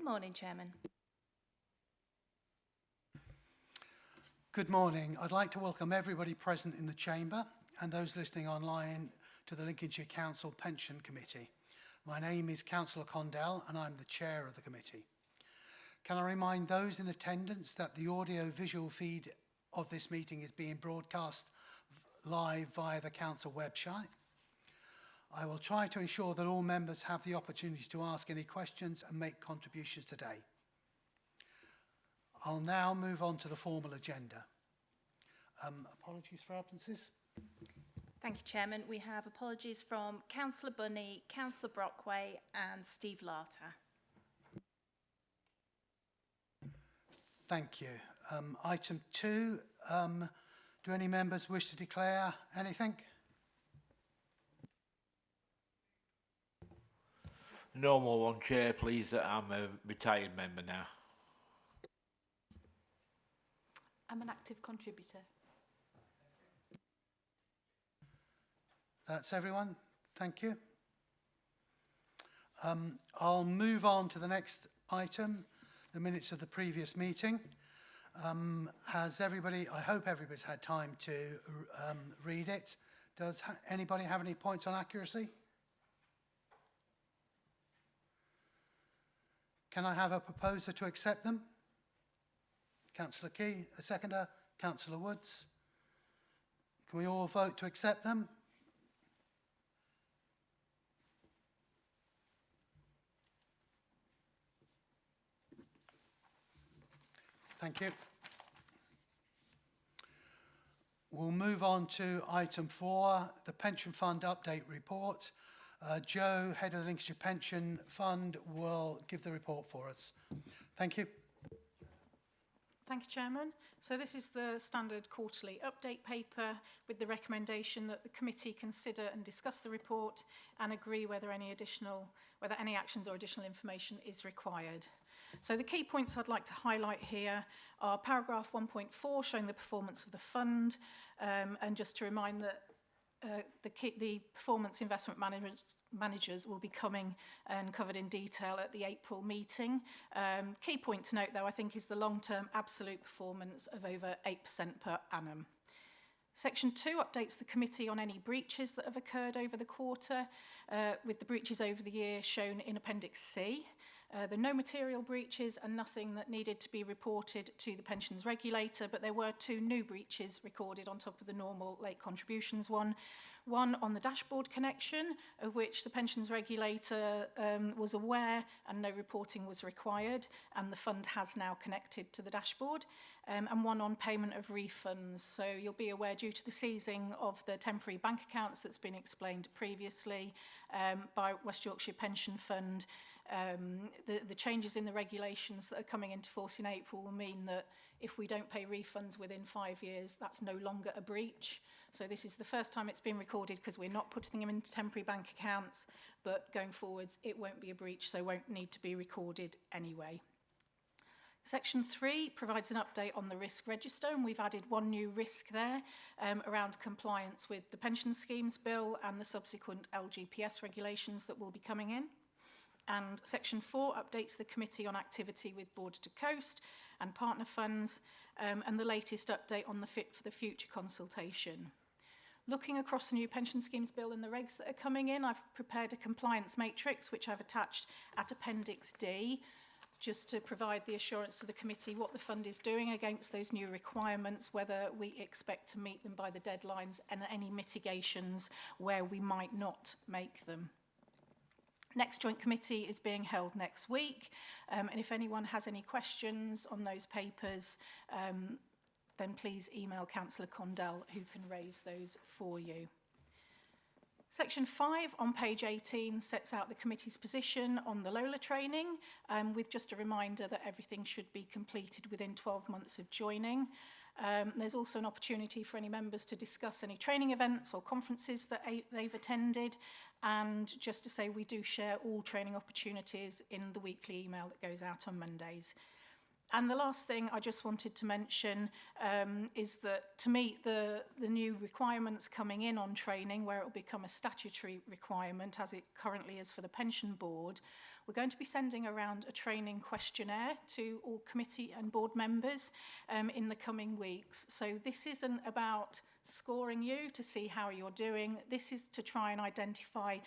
morning, Chairman. Good morning. I'd like to welcome everybody present in the Chamber and those listening online to the Lincolnshire Council Pension Committee. My name is Councillor Condell and I'm the Chair of the committee. Can I remind those in attendance that the audio-visual feed of this meeting is being broadcast live via the Council website. I will try to ensure that all members have the opportunity to ask any questions and make contributions today. I'll now move on to the formal agenda. Apologies for absences. Thank you, Chairman. We have apologies from Councillor Bunny, Councillor Brockway and Steve Larter. Thank you. Item 2, do any members wish to declare anything? No more one, Chair, please. I'm a retired member now. I'm an active contributor. That's everyone. Thank you. I'll move on to the next item, the minutes of the previous meeting. Has everybody, I hope everybody's had time to read it. Does anybody have any points on accuracy? Can I have a proposer to accept them? Councillor Key, a seconder. Councillor Woods. Can we all vote to accept them? Thank you. We'll move on to item 4, the Pension Fund Update Report. Joe, Head of the Lincolnshire Pension Fund, will give the report for us. Thank you. Thank you, Chairman. So this is the standard quarterly update paper with the recommendation that the committee consider and discuss the report and agree whether any actions or additional information is required. So the key points I'd like to highlight here are paragraph 1.4 showing the performance of the fund, and just to remind that the performance investment managers will be coming and covered in detail at the April meeting. Key point to note, though, I think is the long-term absolute performance of over 8% per annum. Section 2 updates the committee on any breaches that have occurred over the quarter, with the breaches over the year shown in Appendix C. There are no material breaches and nothing that needed to be reported to the pensions regulator, but there were 2 new breaches recorded on top of the normal late contributions one on the dashboard connection, of which the pensions regulator was aware and no reporting was required, and the fund has now connected to the dashboard, and one on payment of refunds. So you'll be aware, due to the seizing of the temporary bank accounts that's been explained previously by West Yorkshire Pension Fund, the changes in the regulations that are coming into force in April will mean that if we don't pay refunds within 5 years, that's no longer a breach. So this is the first time it's been recorded because we're not putting them into temporary bank accounts, but going forwards it won't be a breach, so won't need to be recorded anyway. Section 3 provides an update on the risk register, and we've added 1 new risk there around compliance with the pension schemes bill and the subsequent LGPS regulations that will be coming in. And Section 4 updates the committee on activity with Border to Coast and partner funds, and the latest update on the Fit for the Future consultation. Looking across the new pension schemes bill and the regs that are coming in, I've prepared a compliance matrix which I've attached at Appendix D, just to provide the assurance to the committee what the fund is doing against those new requirements, whether we expect to meet them by the deadlines, and any mitigations where we might not make them. Next joint committee is being held next week, and if anyone has any questions on those papers, then please email Councillor Condell, who can raise those for you. Section 5 on page 18 sets out the committee's position on the Lola training, with just a reminder that everything should be completed within 12 months of joining. There's also an opportunity for any members to discuss any training events or conferences that they've attended, and just to say we do share all training opportunities in the weekly email that goes out on Mondays. And the last thing I just wanted to mention is that to meet the new requirements coming in on training, where it will become a statutory requirement as it currently is for the pension board, We're going to be sending around a training questionnaire to all committee and board members in the coming weeks. So this isn't about scoring you to see how you're doing. This is to try and identify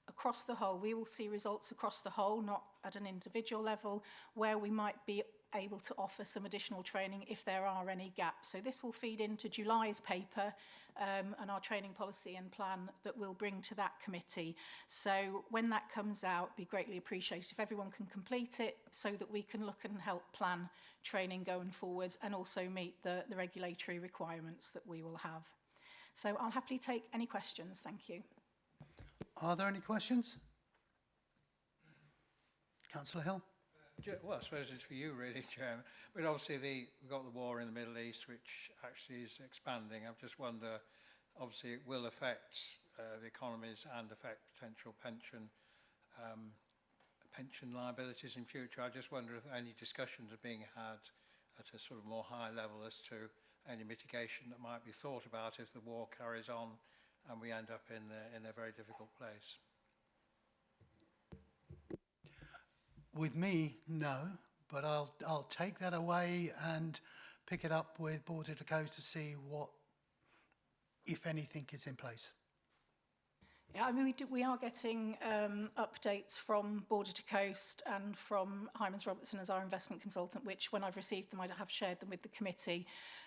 across the whole. We will see results across the whole, not at an individual level, where we might be able to offer some additional training if there are any gaps. So this will feed into July's paper and our training policy and plan that we'll bring to that committee. So when that comes out, it'd be greatly appreciated if everyone can complete it so that we can look and help plan training going forward and also meet the regulatory requirements that we will have. So I'll happily take any questions. Thank you. Are there any questions? Councillor Hill? Well, I suppose it's for you really, Chairman. But obviously we've got the war in the Middle East, which actually is expanding. I just wonder, obviously it will affect the economies and affect potential pension liabilities in future. I just wonder if any discussions are being had at a sort of more high level as to any mitigation that might be thought about if the war carries on and we end up in a very difficult place. With me, no, but I'll take that away and pick it up with Border to Coast to see what, if anything, is in place. Yeah, I mean, we are getting updates from Border to Coast and from Hymans Robertson as our investment consultant, which when I've received them, I have shared them with the committee.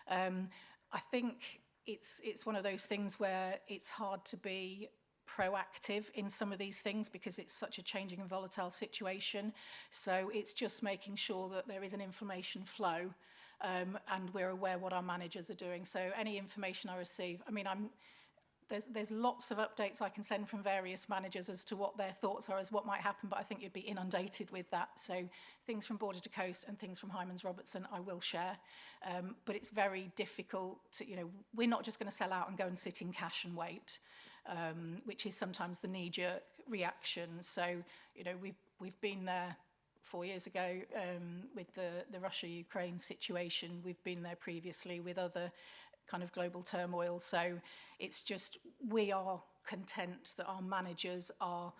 I think it's one of those things where it's hard to be proactive in some of these things because it's such a changing and volatile situation. So it's just making sure that there is an information flow and we're aware what our managers are doing. So any information I receive, I mean, there's lots of updates I can send from various managers as to what their thoughts are as what might happen, but I think you'd be inundated with that. So things from Border to Coast and things from Hymans Robertson I will share. But it's very difficult to, you know, we're not just going to sell out and go and sit in cash and wait. Which is sometimes the knee-jerk reaction. So, you know, we've been there 4 years ago with the Russia-Ukraine situation. We've been there previously with other kind of global turmoil. So it's just we are content that our managers are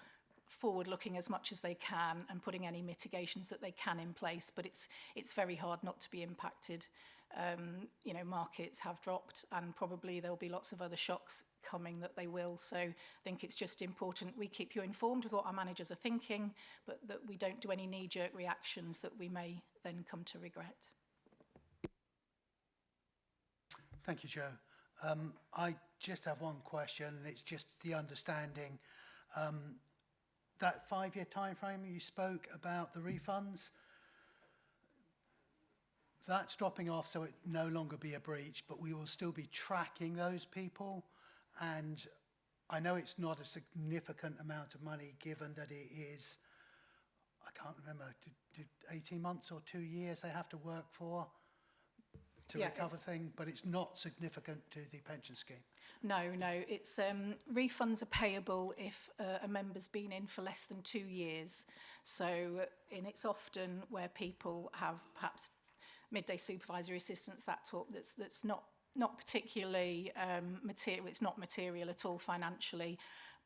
forward-looking as much as they can and putting any mitigations that they can in place. But it's very hard not to be impacted. You know, markets have dropped and probably there'll be lots of other shocks coming that they will. So I think it's just important we keep you informed of what our managers are thinking, but that we don't do any knee-jerk reactions that we may then come to regret. Thank you, Joe. I just have one question, and it's just the understanding. That 5-year time frame you spoke about the refunds, that's dropping off so it no longer be a breach, but we will still be tracking those people. And I know it's not a significant amount of money given that it is, I can't remember, 18 months or 2 years they have to work for to recover things, but it's not significant to the pension scheme. No, it's refunds are payable if a member's been in for less than 2 years. So, and it's often where people have perhaps midday supervisory assistance, that talk that's not particularly material. It's not material at all financially,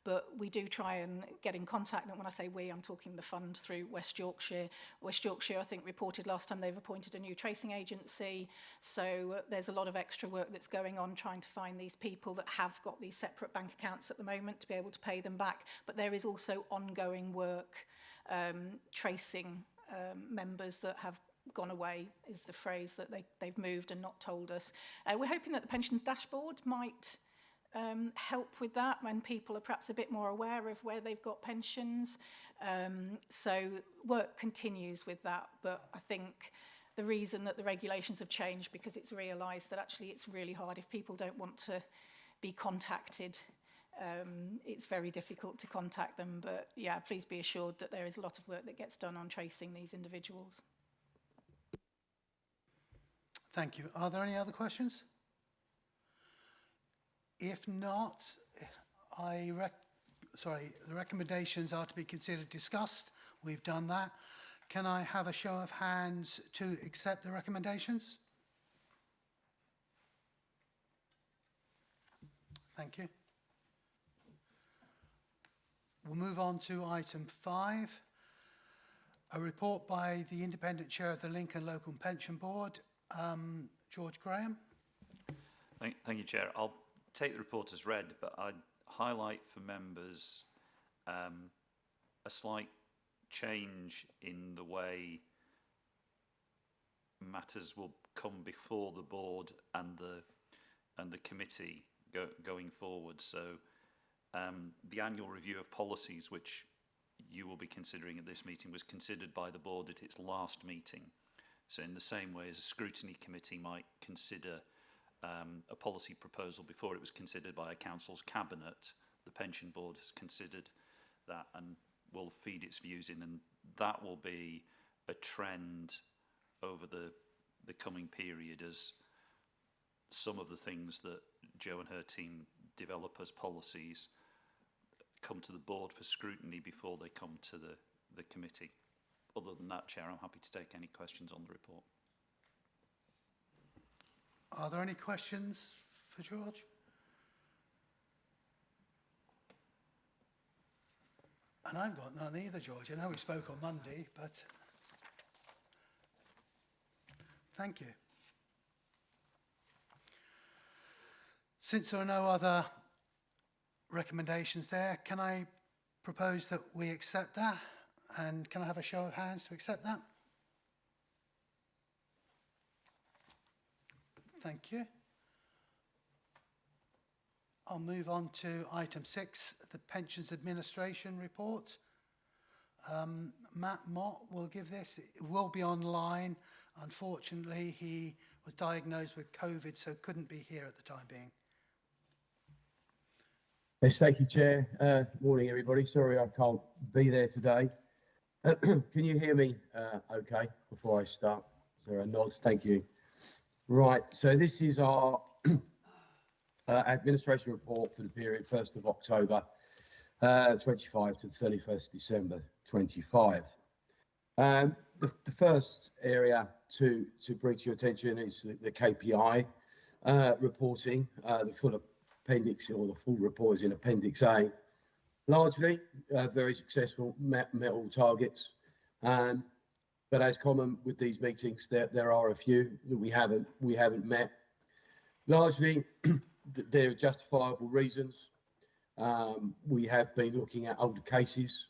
but we do try and get in contact. And when I say we, I'm talking the fund through West Yorkshire. West Yorkshire, I think, reported last time they've appointed a new tracing agency. So there's a lot of extra work that's going on trying to find these people that have got these separate bank accounts at the moment to be able to pay them back. But there is also ongoing work tracing members that have gone away, is the phrase, that they've moved and not told us. We're hoping that the pensions dashboard might help with that when people are perhaps a bit more aware of where they've got pensions. So work continues with that, but I think the reason that the regulations have changed because it's realised that actually it's really hard if people don't want to be contacted. It's very difficult to contact them, but yeah, please be assured that there is a lot of work that gets done on tracing these individuals. Thank you. Are there any other questions? If not, the recommendations are to be considered discussed. We've done that. Can I have a show of hands to accept the recommendations? Thank you. We'll move on to item 5. A report by the independent chair of the Lincoln Local Pension Board, George Graham. Thank you, Chair. I'll take the report as read, but I'd highlight for members a slight change in the way matters will come before the board and the committee going forward. So the annual review of policies, which you will be considering at this meeting, was considered by the board at its last meeting. So in the same way as a scrutiny committee might consider a policy proposal before it was considered by a council's cabinet, the pension board has considered that and will feed its views in, and that will be a trend over the coming period as some of the things that Jo and her team develop as policies come to the board for scrutiny before they come to the committee. Other than that, Chair, I'm happy to take any questions on the report. Are there any questions for George? And I've got none either, George. I know we spoke on Monday, but thank you. Since there are no other recommendations there, can I propose that we accept that? And can I have a show of hands to accept that? Thank you. I'll move on to item 6, the Pensions Administration report. Matt Mott will give this. It will be online. Unfortunately, he was diagnosed with COVID, so couldn't be here at the time being. Yes, thank you, Chair. Morning, everybody. Sorry I can't be there today. Can you hear me okay before I start? Is there a nod? Thank you. Right, so this is our administration report for the period 1st of October 25 to 31st December 25. The first area to bring to your attention is the KPI reporting. The full appendix or the full report is in Appendix A. Largely very successful, met all targets. But as common with these meetings, there are a few that we haven't met. Largely, there are justifiable reasons. We have been looking at older cases,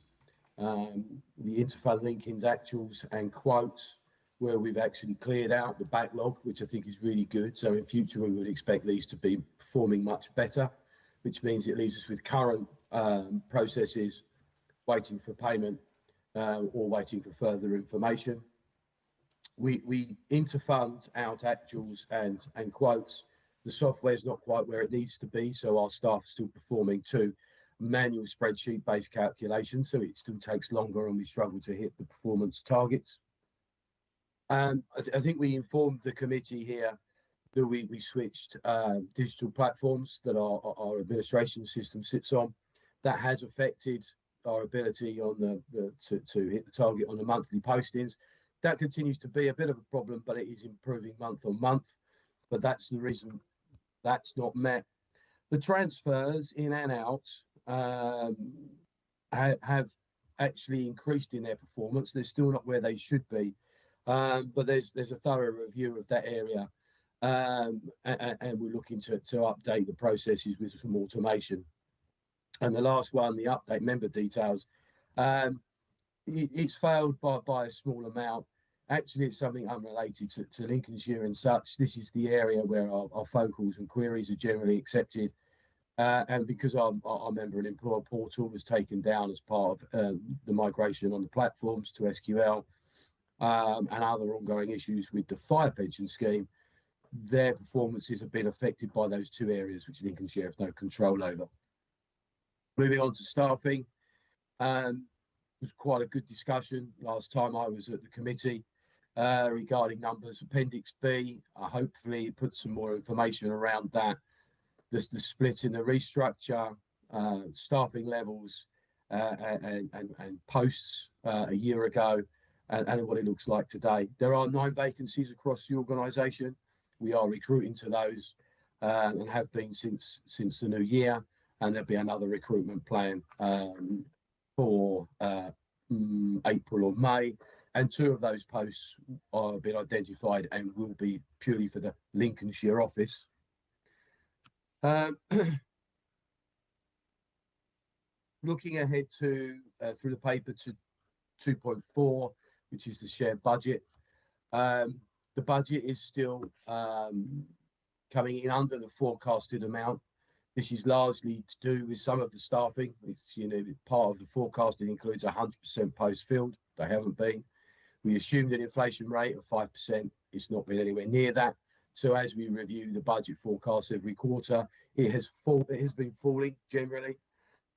the interfund linkings, actuals and quotes, where we've actually cleared out the backlog, which I think is really good. So in future, we would expect these to be performing much better, which means it leaves us with current processes waiting for payment or waiting for further information. We interfund out actuals and quotes. The software is not quite where it needs to be, so our staff are still performing 2 manual spreadsheet-based calculations, so it still takes longer and we struggle to hit the performance targets. I think we informed the committee here that we switched digital platforms that our administration system sits on. That has affected our ability on to hit the target on the monthly postings. That continues to be a bit of a problem, but it is improving month on month. But that's the reason that's not met. The transfers in and out have actually increased in their performance. They're still not where they should be, but there's a thorough review of that area, and we're looking to update the processes with some automation. And the last one, the update member details, it's failed by a small amount. Actually, it's something unrelated to Lincolnshire and such. This is the area where our phone calls and queries are generally accepted. And because our member and employer portal was taken down as part of the migration on the platforms to SQL and other ongoing issues with the fire pension scheme, their performances have been affected by those 2 areas, which Lincolnshire have no control over. Moving on to staffing, it was quite a good discussion last time I was at the committee regarding numbers. Appendix B, hopefully put some more information around that. The split in the restructure, staffing levels and posts a year ago and what it looks like today. There are 9 vacancies across the organisation. We are recruiting to those and have been since the new year. And there'll be another recruitment plan for April or May. and 2 of those posts are been identified and will be purely for the Lincolnshire office. Looking ahead to through the paper to 2.4, which is the shared budget. The budget is still coming in under the forecasted amount. This is largely to do with some of the staffing. It's, part of the forecasting includes 100% post filled. They haven't been. We assumed an inflation rate of 5%. It's not been anywhere near that. So as we review the budget forecast every quarter, it has been falling generally.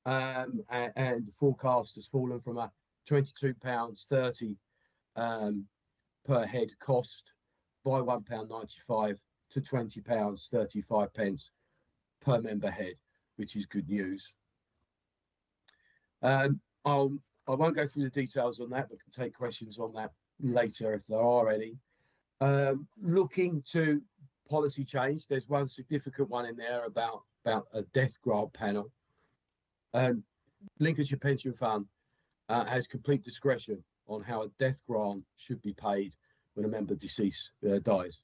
And the forecast has fallen from a £22.30 per head cost by £1.95 to £20.35 per member head, which is good news. I won't go through the details on that, but can take questions on that later if there are any. Looking to policy change, there's one significant one in there about a death grant panel. Lincolnshire Pension Fund has complete discretion on how a death grant should be paid when a member dies.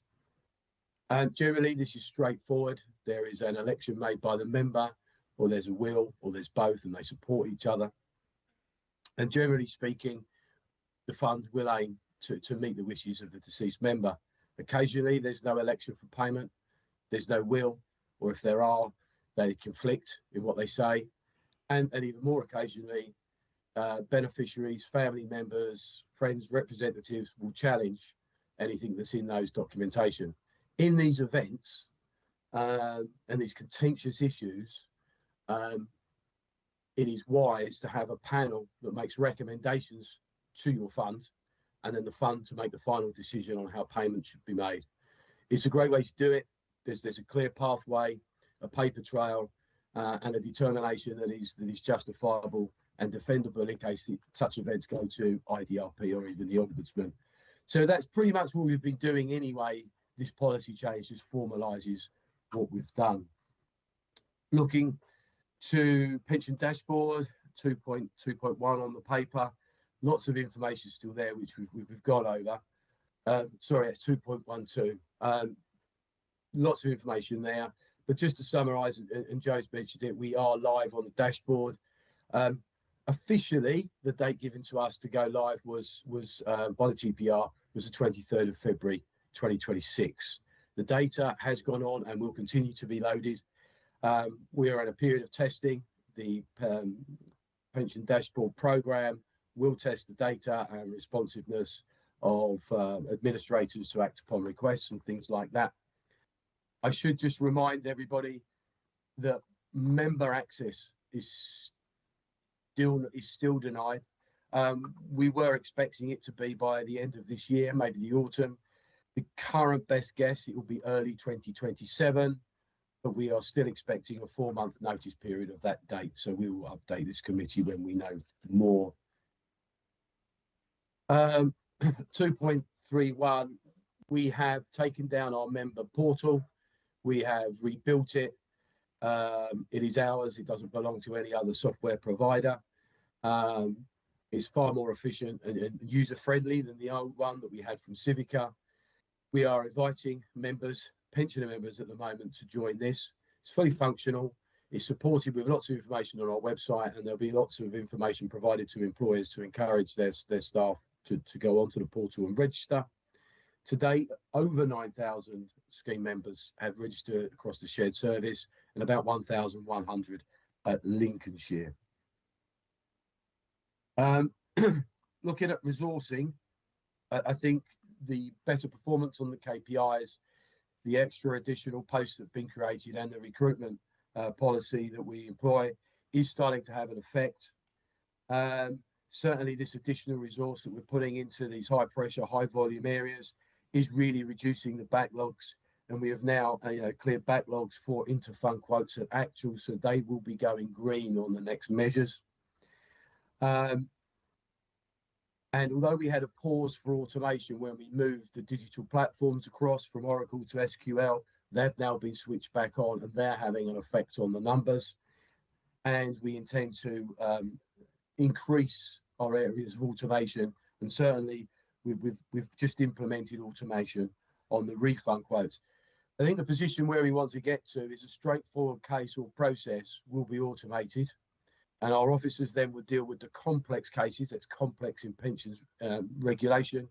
And generally, this is straightforward. There is an election made by the member, or there's a will, or there's both, and they support each other. And generally speaking, the fund will aim to meet the wishes of the deceased member. Occasionally, there's no election for payment, there's no will, or if there are, they conflict in what they say. And even more occasionally, beneficiaries, family members, friends, representatives will challenge anything that's in those documentation. In these events and these contentious issues, it is wise to have a panel that makes recommendations to your fund, and then the fund to make the final decision on how payment should be made. It's a great way to do it. There's a clear pathway, a paper trail, and a determination that is justifiable and defendable in case such events go to IDRP or even the Ombudsman. So that's pretty much what we've been doing anyway. This policy change just formalises what we've done. Looking to pension dashboard, 2.2.1 on the paper, lots of information still there, which we've gone over. Sorry, it's 2.12. Lots of information there. But just to summarise, and Joe's mentioned it, we are live on the dashboard. Officially, the date given to us to go live was by the TPR was the 23rd of February 2026. The data has gone on and will continue to be loaded. We are in a period of testing. The pension dashboard program will test the data and responsiveness of administrators to act upon requests and things like that. I should just remind everybody that member access is still denied. We were expecting it to be by the end of this year, maybe the autumn. The current best guess, it will be early 2027, but we are still expecting a 4-month notice period of that date. So we will update this committee when we know more. 2.31, we have taken down our member portal. We have rebuilt it. It is ours. It doesn't belong to any other software provider. It's far more efficient and user-friendly than the old one that we had from Civica. We are inviting members, pensioner members at the moment, to join this. It's fully functional. It's supported with lots of information on our website, and there'll be lots of information provided to employers to encourage their staff to go onto the portal and register. To date, over 9,000 scheme members have registered across the shared service, and about 1,100 at Lincolnshire. Looking at resourcing, I think the better performance on the KPIs, the extra additional posts that have been created, and the recruitment policy that we employ is starting to have an effect. Certainly this additional resource that we're putting into these high pressure, high volume areas is really reducing the backlogs, and we have now cleared backlogs for interfund quotes at actual, so they will be going green on the next measures. And although we had a pause for automation when we moved the digital platforms across from Oracle to SQL, they've now been switched back on, and they're having an effect on the numbers. And we intend to increase our areas of automation, and certainly we've just implemented automation on the refund quotes. I think the position where we want to get to is a straightforward case or process will be automated, and our officers then would deal with the complex cases, that's complex in pensions regulation,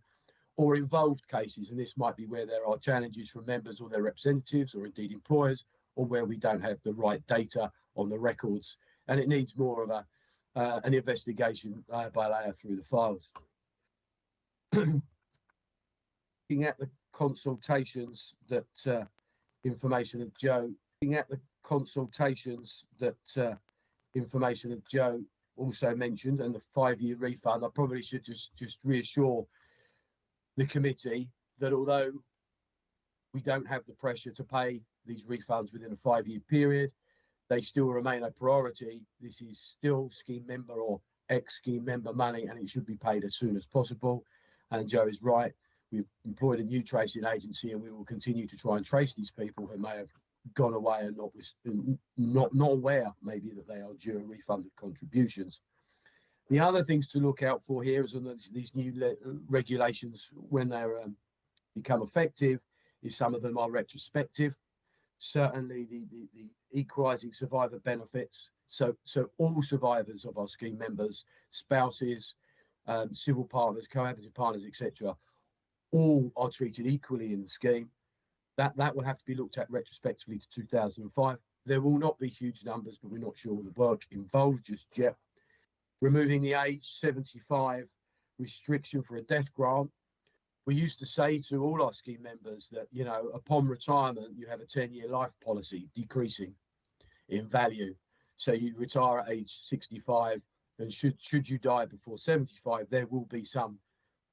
or involved cases, and this might be where there are challenges from members or their representatives, or indeed employers, or where we don't have the right data on the records, and it needs more of an investigation by layer through the files. Looking at the consultations that information that Joe also mentioned, and the 5-year refund, I probably should just reassure the committee that although we don't have the pressure to pay these refunds within a 5-year period, they still remain a priority. This is still scheme member or ex-scheme member money, and it should be paid as soon as possible. And Joe is right. We've employed a new tracing agency, and we will continue to try and trace these people who may have gone away and not aware maybe that they are due a refund of contributions. The other things to look out for here is on these new regulations when they become effective, is some of them are retrospective. Certainly the equalising survivor benefits. So all survivors of our scheme members, spouses, civil partners, cohabiting partners, etc., all are treated equally in the scheme. That will have to be looked at retrospectively to 2005. There will not be huge numbers, but we're not sure of the work involved just yet. Removing the age 75 restriction for a death grant. We used to say to all our scheme members that, you know, upon retirement, you have a 10-year life policy decreasing in value. So you retire at age 65, and should you die before 75, there will be some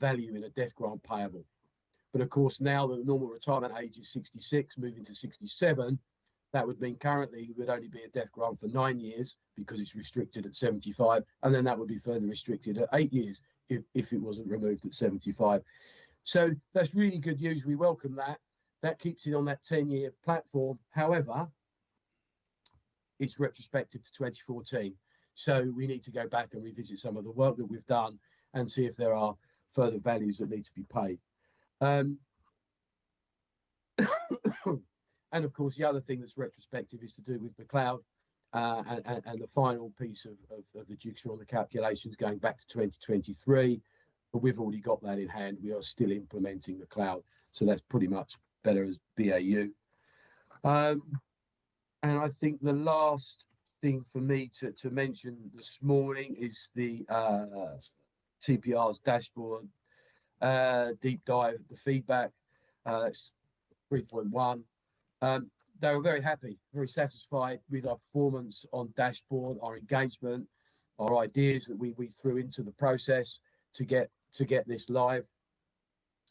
value in a death grant payable. But of course, now the normal retirement age is 66, moving to 67, that would mean currently it would only be a death grant for 9 years because it's restricted at 75, and then that would be further restricted at 8 years if it wasn't removed at 75. So that's really good news. We welcome that. That keeps it on that 10-year platform. However, it's retrospective to 2014. So we need to go back and revisit some of the work that we've done and see if there are further values that need to be paid. And of course, the other thing that's retrospective is to do with McLeod and the final piece of the jigsaw on the calculations going back to 2023. But we've already got that in hand. We are still implementing the cloud. So that's pretty much better as BAU. And I think the last thing for me to mention this morning is the TPR's dashboard deep dive, the feedback. It's 3.1. They were very happy, very satisfied with our performance on dashboard, our engagement, our ideas that we threw into the process to get this live.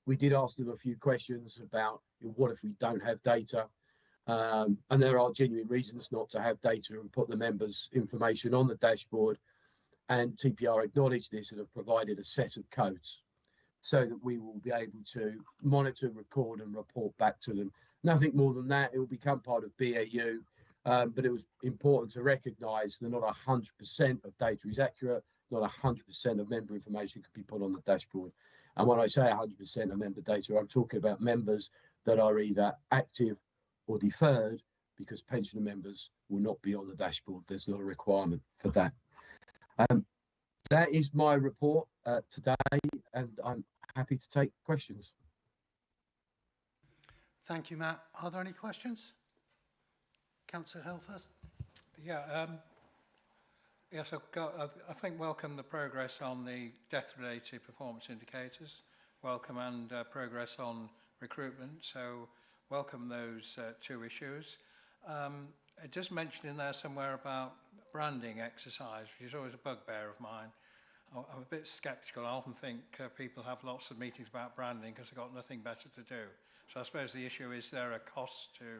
We did ask them a few questions about what if we don't have data, and there are genuine reasons not to have data and put the members' information on the dashboard. And TPR acknowledged this and have provided a set of codes so that we will be able to monitor, record, and report back to them. Nothing more than that. It will become part of BAU, but it was important to recognise that not 100% of data is accurate, not 100% of member information could be put on the dashboard. And when I say 100% of member data, I'm talking about members that are either active or deferred, because pensioner members will not be on the dashboard. There's not a requirement for that. That is my report today, and I'm happy to take questions. Thank you, Matt. Are there any questions? Councillor Hill first. Yeah, yes, I think welcome the progress on the death-related performance indicators, welcome and progress on recruitment, so welcome those two issues. I just mentioned in there somewhere about branding exercise, which is always a bugbear of mine. I'm a bit sceptical. I often think people have lots of meetings about branding because they've got nothing better to do. So I suppose the issue is there a cost to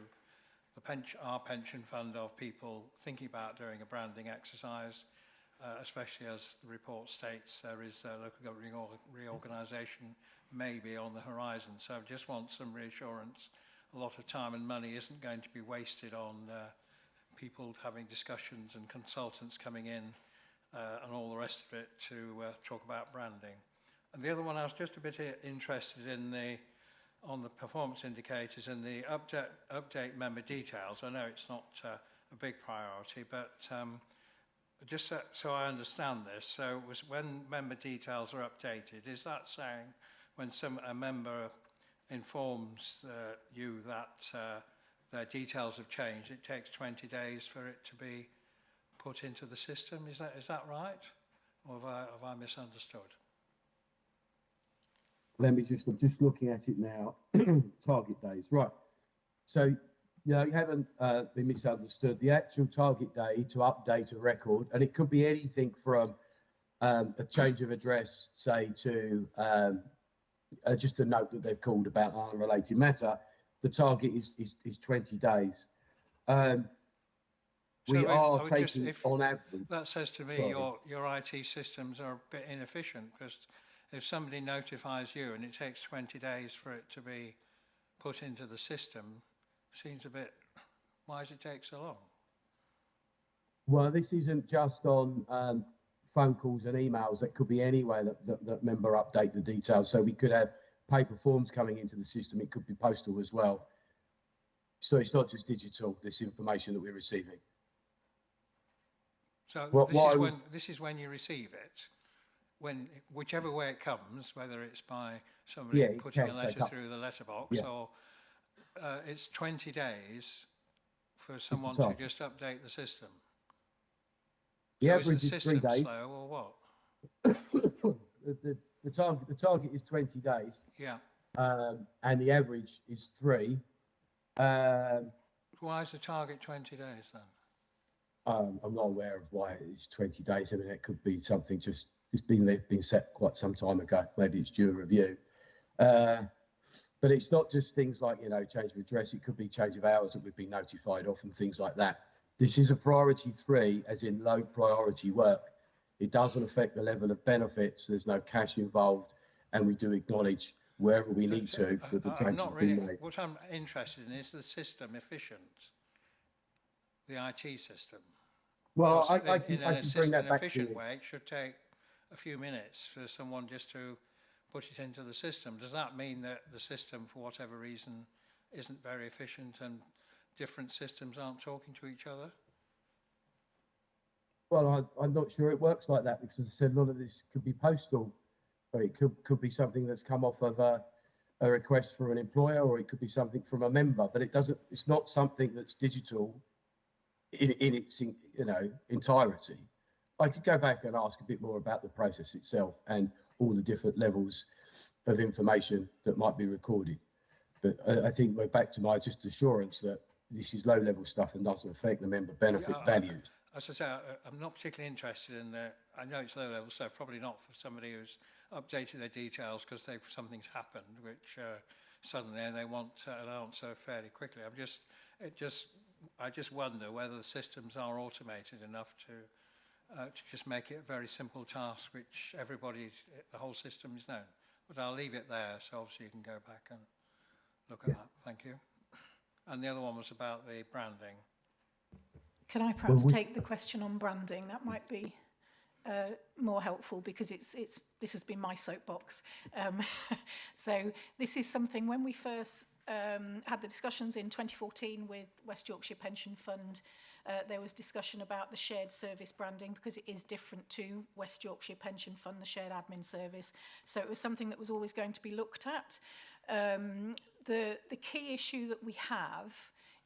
our pension fund of people thinking about doing a branding exercise, especially as the report states there is local government reorganisation maybe on the horizon. So I just want some reassurance. A lot of time and money isn't going to be wasted on people having discussions and consultants coming in and all the rest of it to talk about branding. And the other one, I was just a bit interested in on the performance indicators and the update member details. I know it's not a big priority, but just so I understand this, so when member details are updated, is that saying when a member informs you that their details have changed, it takes 20 days for it to be put into the system? Is that right? Or have I misunderstood? I'm just looking at it now. Target days, right. So, you haven't been misunderstood. The actual target day to update a record, and it could be anything from a change of address, say, to just a note that they've called about an unrelated matter. The target is 20 days. We are taking on average. That says to me your IT systems are a bit inefficient, because if somebody notifies you and it takes 20 days for it to be put into the system, seems a bit, why does it take so long? Well, this isn't just on phone calls and emails. It could be any way that member update the details. So we could have paper forms coming into the system. It could be postal as well. So it's not just digital, this information that we're receiving. So this is when you receive it, whichever way it comes, whether it's by somebody putting a letter through the letterbox or it's 20 days for someone to just update the system. The so average is 3 days. Slow or what? the target is 20 days. Yeah. And the average is 3. Why is the target 20 days then? I'm not aware of why it's 20 days. I mean, it could be something it's been set quite some time ago. Maybe it's due a review. But it's not just things like, change of address. It could be change of hours that we've been notified of and things like that. This is a priority 3, as in low priority work. It doesn't affect the level of benefits. There's no cash involved. And we do acknowledge wherever we need to that the change has been made. What I'm interested in is the system efficient, the IT system. Well, I can bring that back to efficient you. way, it should take a few minutes for someone just to put it into the system. Does that mean that the system, for whatever reason, isn't very efficient and different systems aren't talking to each other? Well, I'm not sure it works like that, because as I said, a lot of this could be postal, or it could be something that's come off of a request from an employer, or it could be something from a member. But it's not something that's digital in its entirety. I could go back and ask a bit more about the process itself and all the different levels of information that might be recorded. But I think we're back to my just assurance that this is low-level stuff and doesn't affect the member benefit values. As I say, I'm not particularly interested in I know it's low-level stuff, probably not for somebody who's updated their details because something's happened, which suddenly they want an answer fairly quickly. I just wonder whether the systems are automated enough to just make it a very simple task, which the whole system is known. But I'll leave it there, so obviously you can go back and look at that. Thank you. And the other one was about the branding. Can I perhaps take the question on branding? That might be more helpful, because this has been my soapbox. So this is something, when we first had the discussions in 2014 with West Yorkshire Pension Fund, there was discussion about the shared service branding, because it is different to West Yorkshire Pension Fund, the shared admin service. So it was something that was always going to be looked at. The key issue that we have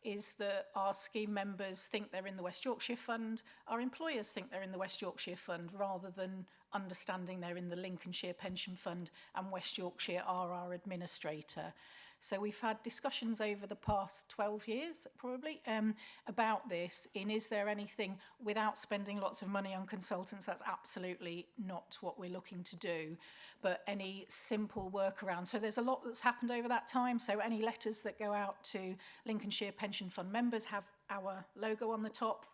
is that our scheme members think they're in the West Yorkshire Fund, our employers think they're in the West Yorkshire Fund, rather than understanding they're in the Lincolnshire Pension Fund and West Yorkshire are our administrator. So we've had discussions over the past 12 years, probably, about this. Is there anything, without spending lots of money on consultants? That's absolutely not what we're looking to do. But any simple workaround. So there's a lot that's happened over that time. So any letters that go out to Lincolnshire Pension Fund members have our logo on the top.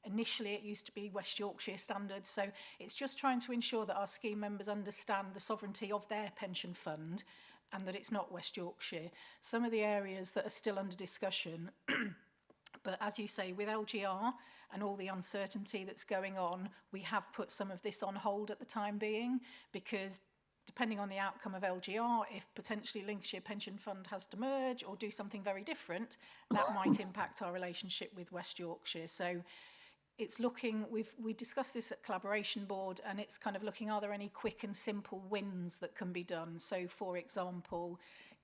Initially, it used to be West Yorkshire Standard. So it's just trying to ensure that our scheme members understand the sovereignty of their pension fund, and that it's not West Yorkshire. Some of the areas that are still under discussion, but as you say, with LGR and all the uncertainty that's going on, we have put some of this on hold at the time being, because depending on the outcome of LGR, if potentially Lincolnshire Pension Fund has to merge or do something very different, that might impact our relationship with West Yorkshire. So it's looking, we discussed this at Collaboration Board, and it's kind of looking, are there any quick and simple wins that can be done? So for example,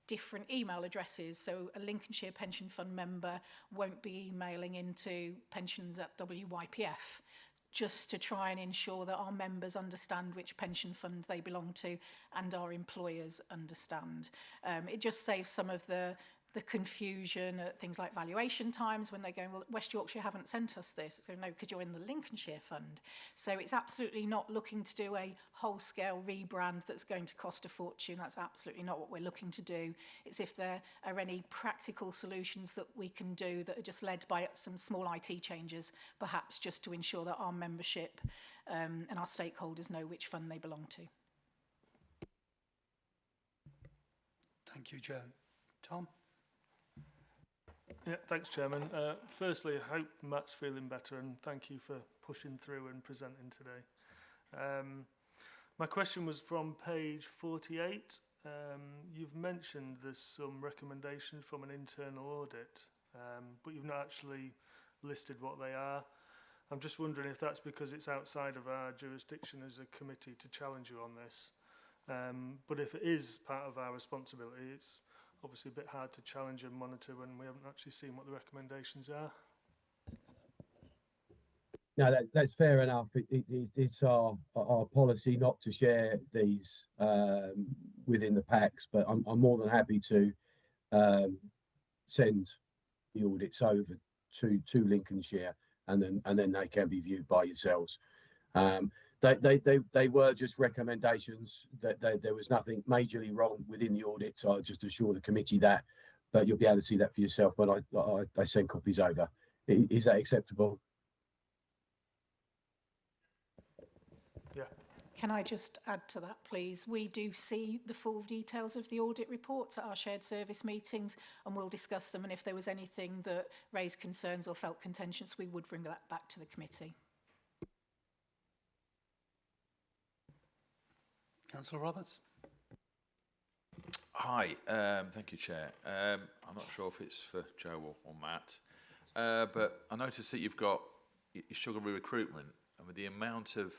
different email addresses. So a Lincolnshire Pension Fund member won't be emailing into pensions@WYPF, just to try and ensure that our members understand which pension fund they belong to and our employers understand. It just saves some of the confusion at things like valuation times when they're going, well, West Yorkshire haven't sent us this. So no, because you're in the Lincolnshire fund. So it's absolutely not looking to do a whole-scale rebrand that's going to cost a fortune. That's absolutely not what we're looking to do. It's if there are any practical solutions that we can do that are just led by some small IT changes, perhaps just to ensure that our membership and our stakeholders know which fund they belong to. Thank you, Joe. Tom? Yeah, thanks, Chairman. Firstly, I hope Matt's feeling better, and thank you for pushing through and presenting today. My question was from page 48. You've mentioned there's some recommendations from an internal audit, but you've not actually listed what they are. I'm just wondering if that's because it's outside of our jurisdiction as a committee to challenge you on this. But if it is part of our responsibility, it's obviously a bit hard to challenge and monitor when we haven't actually seen what the recommendations are. No, that's fair enough. It's our policy not to share these within the packs, but I'm more than happy to send the audits over to Lincolnshire, and then they can be viewed by yourselves. They were just recommendations. That there was nothing majorly wrong within the audit. So I'll just assure the committee that, but you'll be able to see that for yourself when I send copies over. Is that acceptable? Yeah. Can I just add to that, please? We do see the full details of the audit reports at our shared service meetings, and we'll discuss them. And if there was anything that raised concerns or felt contentious, we would bring that back to the committee. Councillor Roberts? Hi, thank you, Chair. I'm not sure if it's for Joe or Matt, but I noticed that you struggle with recruitment, and with the amount of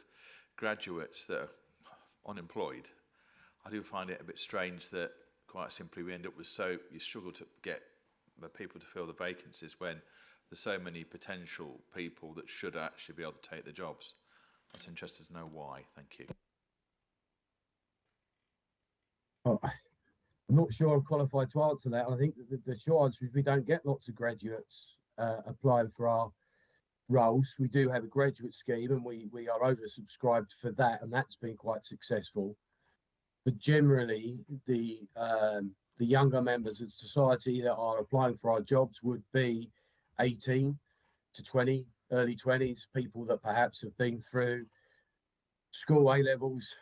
graduates that are unemployed, I do find it a bit strange that quite simply we end up with you struggle to get the people to fill the vacancies when there's so many potential people that should actually be able to take the jobs. I was interested to know why. Thank you. Oh, I'm not sure I'm qualified to answer that. I think the short answer is we don't get lots of graduates applying for our roles. We do have a graduate scheme, and we are oversubscribed for that, and that's been quite successful. But generally, the younger members of society that are applying for our jobs would be 18 to 20, early 20s, people that perhaps have been through school A-levels,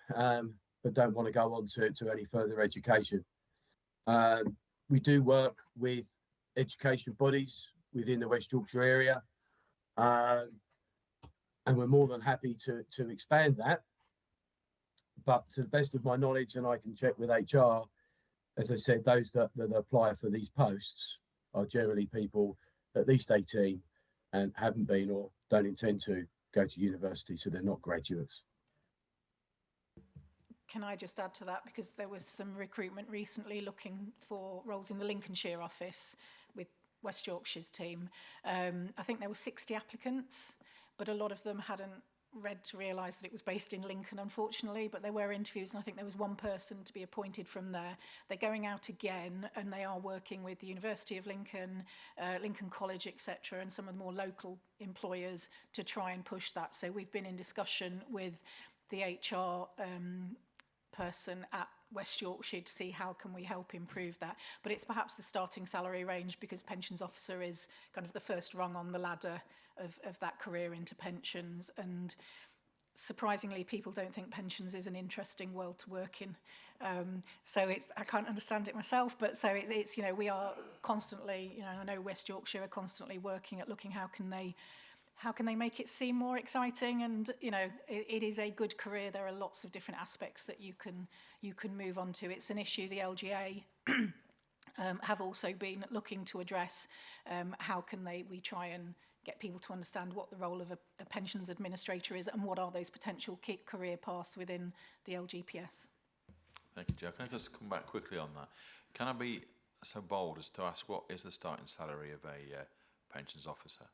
but don't want to go on to any further education. We do work with education bodies within the West Yorkshire area, and we're more than happy to expand that. But to the best of my knowledge, and I can check with HR, as I said, those that apply for these posts are generally people at least 18 and haven't been or don't intend to go to university, so they're not graduates. Can I just add to that, because there was some recruitment recently looking for roles in the Lincolnshire office with West Yorkshire's team. I think there were 60 applicants, but a lot of them hadn't read to realise that it was based in Lincoln, unfortunately, but there were interviews, and I think there was one person to be appointed from there. They're going out again, and they are working with the University of Lincoln, Lincoln College, etc., and some of the more local employers to try and push that. So we've been in discussion with the HR person at West Yorkshire to see how can we help improve that. But it's perhaps the starting salary range, because pensions officer is kind of the first rung on the ladder of that career into pensions. And surprisingly, people don't think pensions is an interesting world to work in. So I can't understand it myself, but so it's we are constantly, I know West Yorkshire are constantly working at looking how can they how can they make it seem more exciting? And you know, it is a good career. There are lots of different aspects that you can move on to. It's an issue the LGA have also been looking to address. How can we try and get people to understand what the role of a pensions administrator is, and what are those potential career paths within the LGPS? Thank you, Joe. Can I just come back quickly on that? Can I be so bold as to ask what is the starting salary of a pensions officer?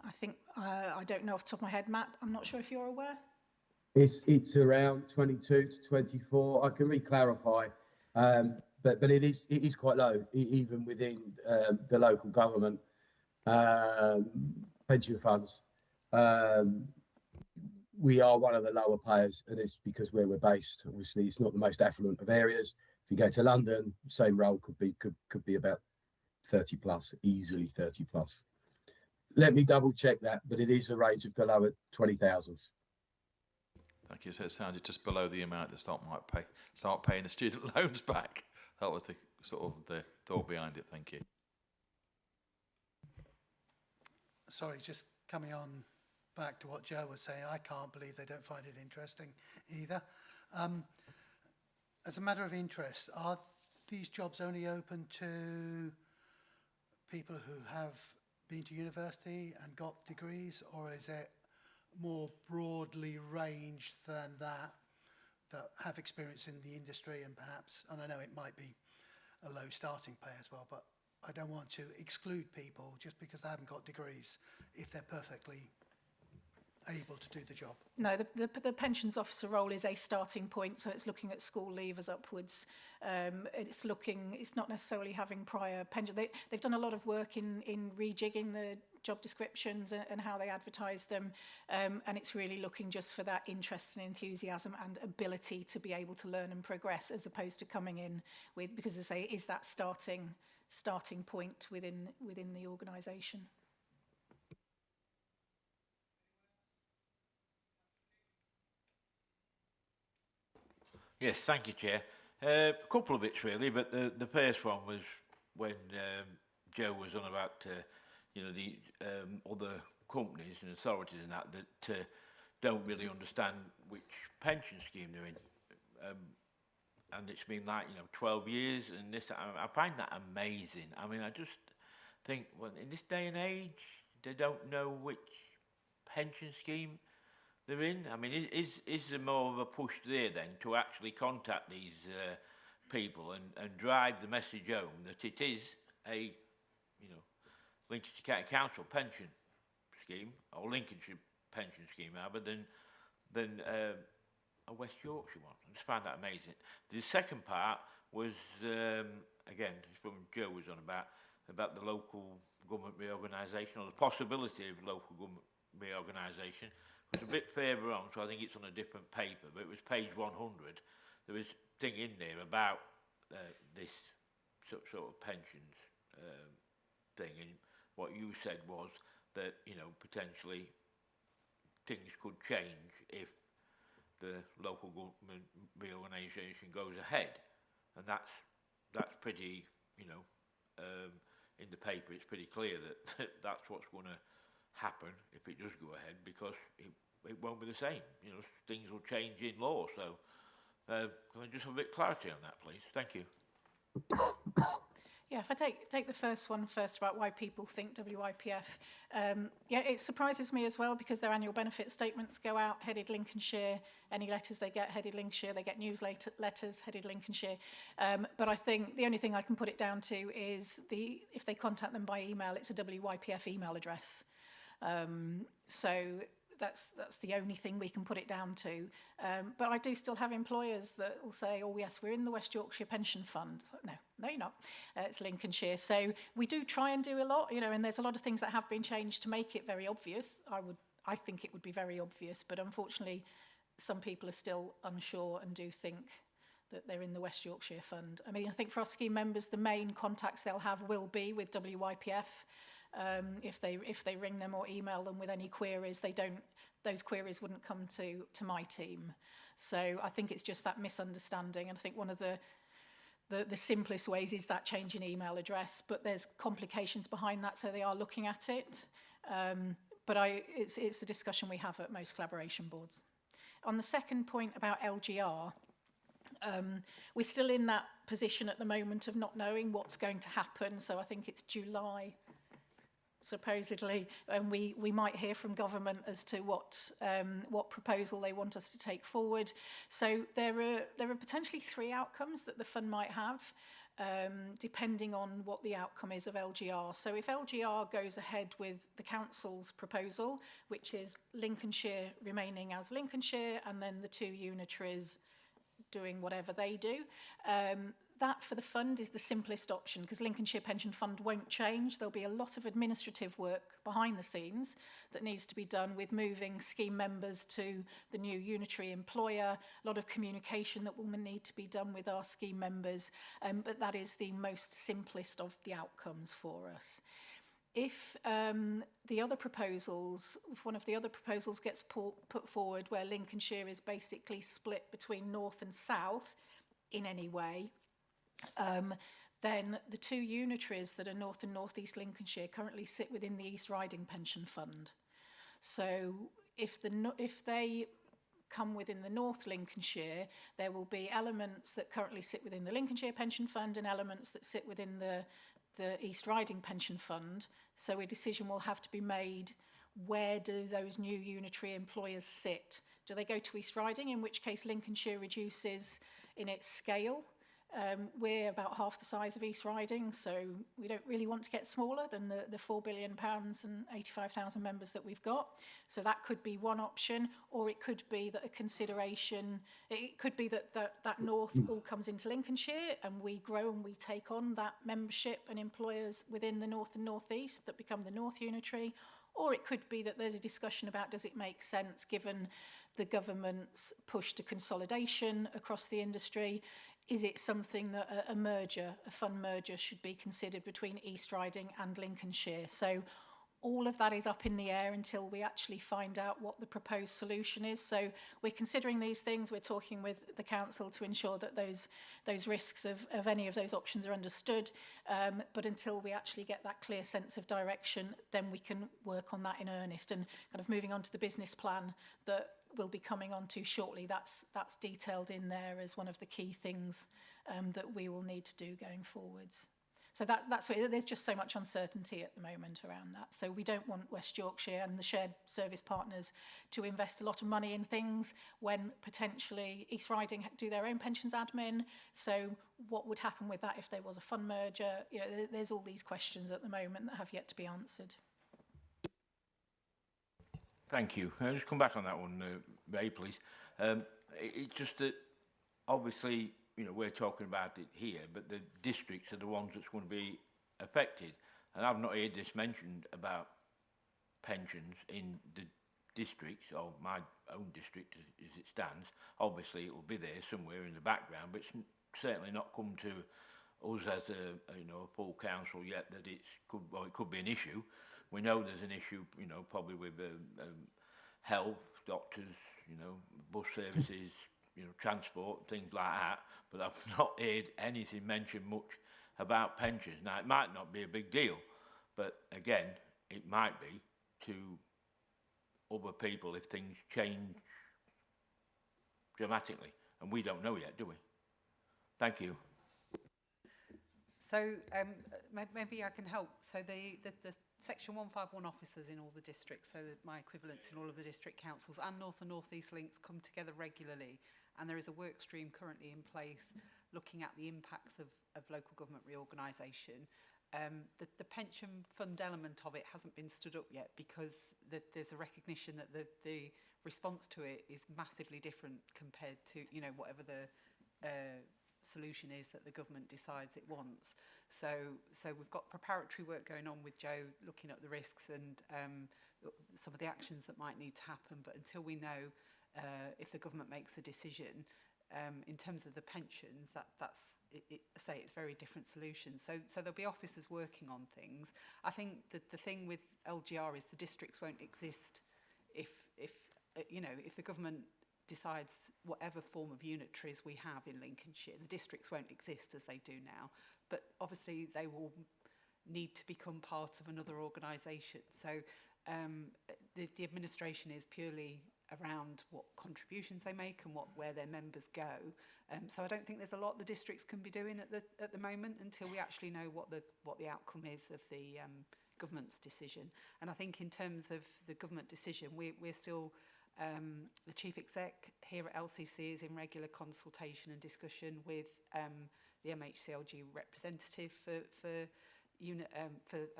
I think, I don't know off the top of my head, Matt, I'm not sure if you're aware. It's around 22 to 24. I can re-clarify, but it is quite low, even within the local government pension funds. We are one of the lower payers, and it's because where we're based. Obviously, it's not the most affluent of areas. If you go to London, same role could be about 30 plus, easily 30 plus. Let me double check that, but it is a range of the lower 20,000s. Thank you. So it sounded just below the amount that start paying the student loans back. That was the sort of the thought behind it. Thank you. Sorry, just coming on back to what Joe was saying, I can't believe they don't find it interesting either. As a matter of interest, are these jobs only open to people who have been to university and got degrees, or is it more broadly ranged than that have experience in the industry and perhaps, and I know it might be a low starting pay as well, but I don't want to exclude people just because they haven't got degrees if they're perfectly able to do the job. No, the pensions officer role is a starting point, so it's looking at school leavers upwards. It's not necessarily having prior pension. They've done a lot of work in rejigging the job descriptions and how they advertise them, and it's really looking just for that interest and enthusiasm and ability to be able to learn and progress, as opposed to coming in with, because as I say, it is that starting point within the organisation. Yes, thank you, Chair. A couple of bits really, but the first one was when Joe was on about the other companies and authorities and that don't really understand which pension scheme they're in, and it's been like 12 years, and this I find that amazing. I mean, I just think, well, in this day and age, they don't know which pension scheme they're in. I mean, is there more of a push there then to actually contact these people and drive the message home that it is a Lincolnshire County Council pension scheme, or Lincolnshire pension scheme rather than a West Yorkshire one? I just find that amazing. The second part was again, it's what Joe was on about the local government reorganisation, or the possibility of local government reorganisation. It's a bit further on, so I think it's on a different paper, but it was page 100. There was a thing in there about this sort of pensions thing, and what you said was that potentially things could change if the local government reorganisation goes ahead, and that's pretty in the paper. It's pretty clear that that's what's going to happen if it does go ahead, because it won't be the same. Things will change in law. So can I just have a bit of clarity on that, please? Thank you. Yeah, if I take the first one first about why people think WIPF, yeah, it surprises me as well, because their annual benefit statements go out headed Lincolnshire. Any letters they get headed Lincolnshire, they get newsletters headed Lincolnshire. But I think the only thing I can put it down to is if they contact them by email, it's a WIPF email address. So that's the only thing we can put it down to. But I do still have employers that will say, oh yes, we're in the West Yorkshire Pension Fund. No, you're not. It's Lincolnshire. So we do try and do a lot, and there's a lot of things that have been changed to make it very obvious. I think it would be very obvious, but unfortunately some people are still unsure and do think that they're in the West Yorkshire Fund. I mean, I think for our scheme members, the main contacts they'll have will be with WIPF. If they ring them or email them with any queries, those queries wouldn't come to my team. So I think it's just that misunderstanding. And I think one of the the simplest ways is that change in email address, but there's complications behind that, so they are looking at it. But it's a discussion we have at most collaboration boards. On the second point about LGR, we're still in that position at the moment of not knowing what's going to happen. So I think it's July, supposedly, and we might hear from government as to what proposal they want us to take forward. So there are potentially 3 outcomes that the fund might have, depending on what the outcome is of LGR. So if LGR goes ahead with the council's proposal, which is Lincolnshire remaining as Lincolnshire, and then the 2 unitaries doing whatever they do, that for the fund is the simplest option, because Lincolnshire Pension Fund won't change. There'll be a lot of administrative work behind the scenes that needs to be done with moving scheme members to the new unitary employer, a lot of communication that will need to be done with our scheme members, but that is the most simplest of the outcomes for us. If the other proposals, if one of the other proposals gets put forward where Lincolnshire is basically split between north and south in any way, then the 2 unitaries that are North and North East Lincolnshire currently sit within the East Riding Pension Fund. So if they come within the North Lincolnshire, there will be elements that currently sit within the Lincolnshire Pension Fund and elements that sit within the East Riding Pension Fund. So a decision will have to be made, where do those new unitary employers sit? Do they go to East Riding, in which case Lincolnshire reduces in its scale? We're about half the size of East Riding, so we don't really want to get smaller than the £4 billion and 85,000 members that we've got. So that could be one option, or it could be that a consideration, it could be that North all comes into Lincolnshire and we grow and we take on that membership and employers within the North and North East that become the North Unitary. Or it could be that there's a discussion about, does it make sense given the government's push to consolidation across the industry? Is it something that a fund merger should be considered between East Riding and Lincolnshire? So all of that is up in the air until we actually find out what the proposed solution is. So we're considering these things. We're talking with the council to ensure that those risks of any of those options are understood. But until we actually get that clear sense of direction, then we can work on that in earnest. And kind of moving on to the business plan that we'll be coming on to shortly, that's detailed in there as one of the key things that we will need to do going forwards. So that's what, there's just so much uncertainty at the moment around that. So we don't want West Yorkshire and the shared service partners to invest a lot of money in things when potentially East Riding do their own pensions admin. So what would happen with that if there was a fund merger? You know, there's all these questions at the moment that have yet to be answered. Thank you. I'll just come back on that one, Ray, please. It's just that, obviously, you know, we're talking about it here, but the districts are the ones that's going to be affected. And I've not heard this mentioned about pensions in the districts, or my own district as it stands. Obviously, it will be there somewhere in the background, but it's certainly not come to us as a full council yet that it could be an issue. We know there's an issue, you know, probably with health, doctors, you know, bus services, you know, transport, things like that. But I've not heard anything mentioned much about pensions. Now, it might not be a big deal, but again, it might be to other people if things change dramatically. And we don't know yet, do we? Thank you. So maybe I can help. So the Section 151 officers in all the districts, so that my equivalents in all of the district councils and North and North East links come together regularly, and there is a work stream currently in place looking at the impacts of local government reorganisation. The pension fund element of it hasn't been stood up yet because there's a recognition that the response to it is massively different compared to, you know, whatever the solution is that the government decides it wants. So we've got preparatory work going on with Joe, looking at the risks and some of the actions that might need to happen. But until we know if the government makes a decision in terms of the pensions, it's very different solutions. So there'll be officers working on things. I think that the thing with LGR is the districts won't exist if the government decides whatever form of unitaries we have in Lincolnshire. The districts won't exist as they do now, but obviously they will need to become part of another organisation. So the administration is purely around what contributions they make and where their members go. So I don't think there's a lot the districts can be doing at the moment until we actually know what the outcome is of the government's decision. And I think in terms of the government decision, we're still the chief exec here at LCC is in regular consultation and discussion with the MHCLG representative for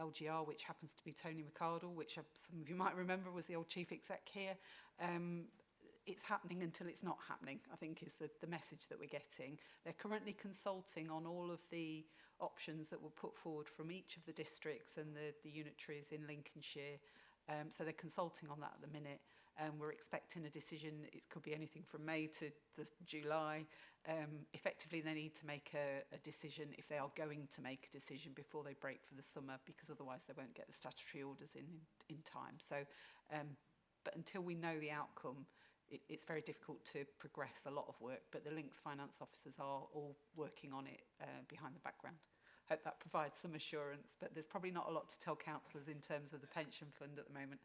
LGR, which happens to be Tony McArdle, which some of you might remember was the old chief exec here. It's happening until it's not happening, I think is the message that we're getting. They're currently consulting on all of the options that were put forward from each of the districts and the unitaries in Lincolnshire. So they're consulting on that at the minute. We're expecting a decision. It could be anything from May to July. Effectively, they need to make a decision if they are going to make a decision before they break for the summer, because otherwise they won't get the statutory orders in time. So, but until we know the outcome, it's very difficult to progress a lot of work. But the Links finance officers are all working on it behind the background. Hope that provides some assurance, but there's probably not a lot to tell councillors in terms of the pension fund at the moment.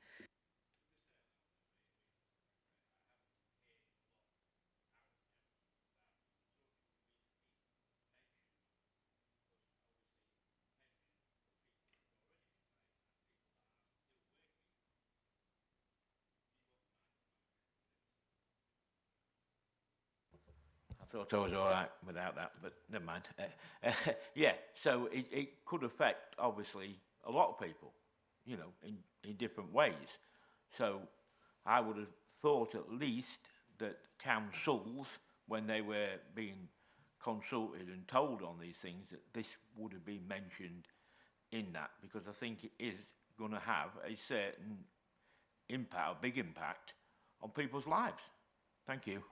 I thought I was all right without that, but never mind. Yeah, so it could affect, obviously, a lot of people, you know, in different ways. So I would have thought at least that councils, when they were being consulted and told on these things, that this would have been mentioned in that, because I think it is going to have a certain impact, a big impact on people's lives. Thank you.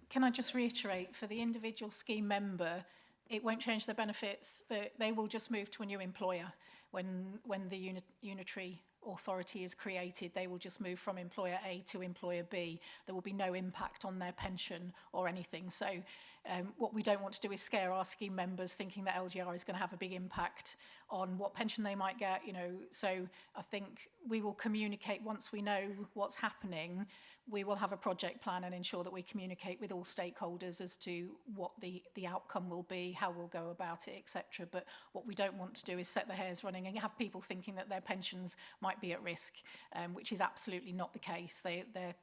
Can I just reiterate, for the individual scheme member, it won't change their benefits. They will just move to a new employer. When the unitary authority is created, they will just move from employer A to employer B. There will be no impact on their pension or anything. So what we don't want to do is scare our scheme members thinking that LGR is going to have a big impact on what pension they might get, you know. So I think we will communicate once we know what's happening. We will have a project plan and ensure that we communicate with all stakeholders as to what the outcome will be, how we'll go about it, etc. But what we don't want to do is set the hairs running and have people thinking that their pensions might be at risk, which is absolutely not the case. The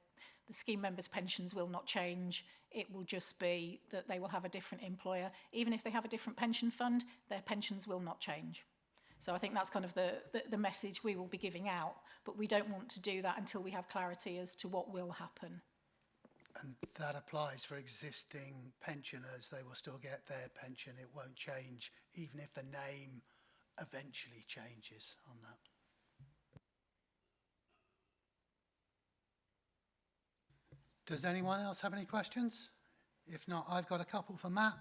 scheme members' pensions will not change. It will just be that they will have a different employer. Even if they have a different pension fund, their pensions will not change. So I think that's kind of the message we will be giving out, but we don't want to do that until we have clarity as to what will happen. And that applies for existing pensioners. They will still get their pension. It won't change, even if the name eventually changes on that. Does anyone else have any questions? If not, I've got a couple for Matt.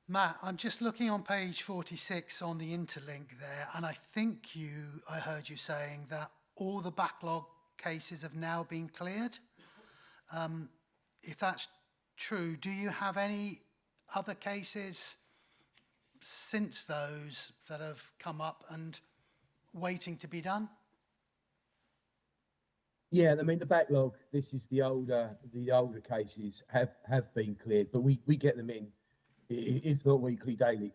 Matt, I'm just looking on page 46 on the interlink there, and I think I heard you saying that all the backlog cases have now been cleared. If that's true, do you have any other cases since those that have come up and waiting to be done? Yeah, I mean, the backlog, this is the older cases have been cleared, but we get them in, if not weekly, daily.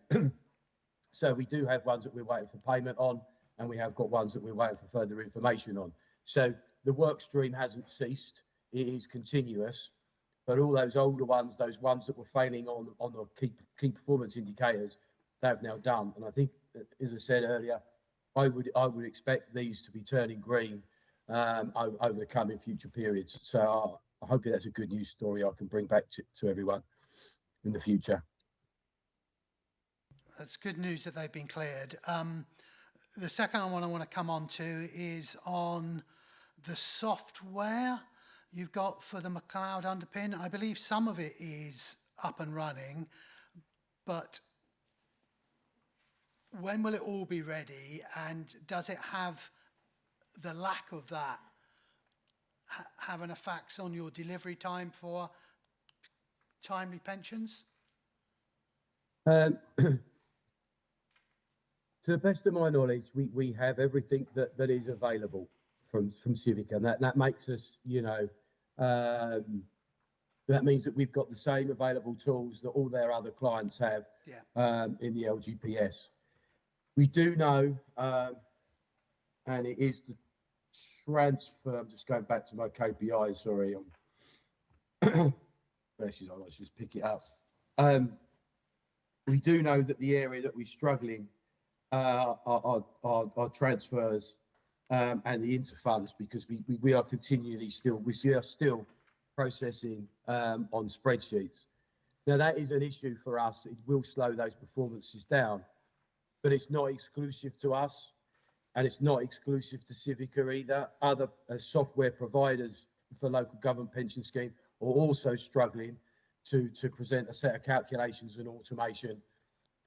So we do have ones that we're waiting for payment on, and we have got ones that we're waiting for further information on. So the work stream hasn't ceased, it is continuous, but all those older ones, those ones that were failing on the key performance indicators, they've now done. And I think, as I said earlier, I would expect these to be turning green over the coming future periods. So I hope that's a good news story I can bring back to everyone in the future. That's good news that they've been cleared. The second one I want to come on to is on the software you've got for the McLeod underpin. I believe some of it is up and running, but when will it all be ready, and does it have the lack of that have an effect on your delivery time for timely pensions? To the best of my knowledge, we have everything that is available from Civica, and that makes us, you know, that means that we've got the same available tools that all their other clients have in the LGPS. We do know, and it is the transfer. I'm just going back to my KPIs. Sorry, let's just pick it up. We do know that the area that we're struggling are transfers and the interfunds, because we are continually still processing on spreadsheets. Now that is an issue for us. It will slow those performances down, but it's not exclusive to us, and it's not exclusive to Civica either. Other software providers for local government pension scheme are also struggling to present a set of calculations and automation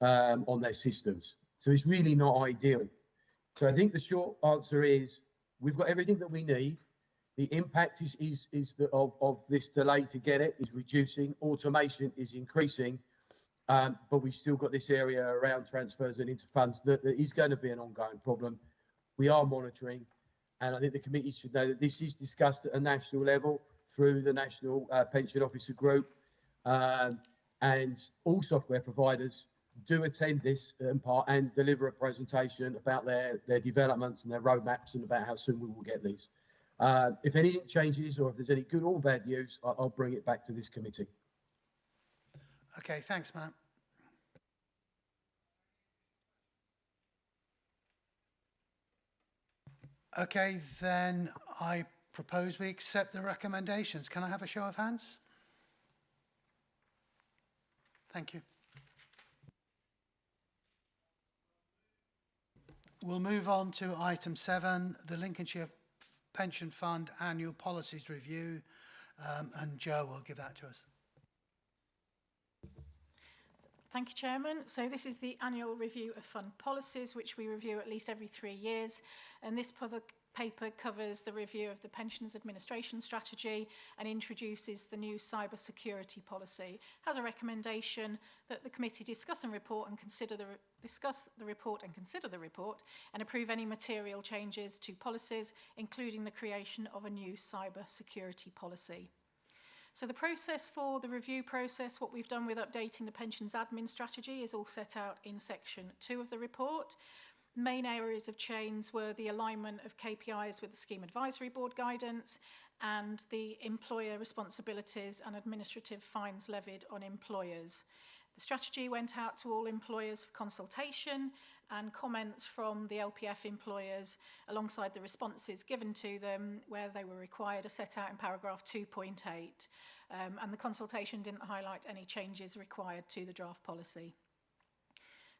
on their systems. So it's really not ideal. So I think the short answer is we've got everything that we need. The impact of this delay to get it is reducing. Automation is increasing, but we've still got this area around transfers and interfunds that is going to be an ongoing problem. We are monitoring, and I think the committee should know that this is discussed at a national level through the National Pension Officer Group, and all software providers do attend this in part and deliver a presentation about their developments and their roadmaps and about how soon we will get these. If anything changes or if there's any good or bad news, I'll bring it back to this committee. Okay, thanks, Matt. Okay, then I propose we accept the recommendations. Can I have a show of hands? Thank you. We'll move on to item 7, the Lincolnshire Pension Fund Annual Policies Review, and Joe will give that to us. Thank you, Chairman. So this is the annual review of fund policies, which we review at least every 3 years. And this public paper covers the review of the pensions administration strategy and introduces the new cyber security policy. Has a recommendation that the committee discuss the report and consider the report and approve any material changes to policies, including the creation of a new cyber security policy. So the process for the review process, what we've done with updating the pensions admin strategy, is all set out in section 2 of the report. Main areas of change were the alignment of KPIs with the Scheme Advisory Board guidance and the employer responsibilities and administrative fines levied on employers. The strategy went out to all employers for consultation, and comments from the LPF employers alongside the responses given to them where they were required are set out in paragraph 2.8. And the consultation didn't highlight any changes required to the draft policy.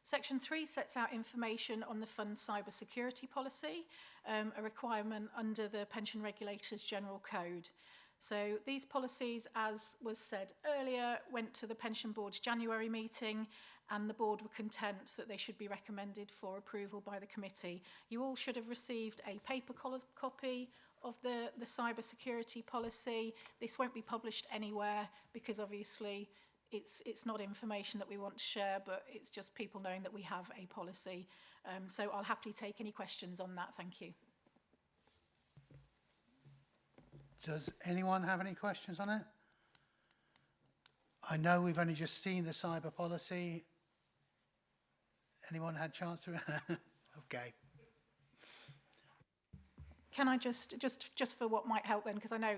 Section 3 sets out information on the fund's cyber security policy, a requirement under the Pension Regulators General Code. So these policies, as was said earlier, went to the Pension Board's January meeting, and the board were content that they should be recommended for approval by the committee. You all should have received a paper copy of the cyber security policy. This won't be published anywhere because obviously it's not information that we want to share, but it's just people knowing that we have a policy. So I'll happily take any questions on that. Thank you. Does anyone have any questions on it? I know we've only just seen the cyber policy. Anyone had a chance to? Okay. Can I just for what might help then, because I know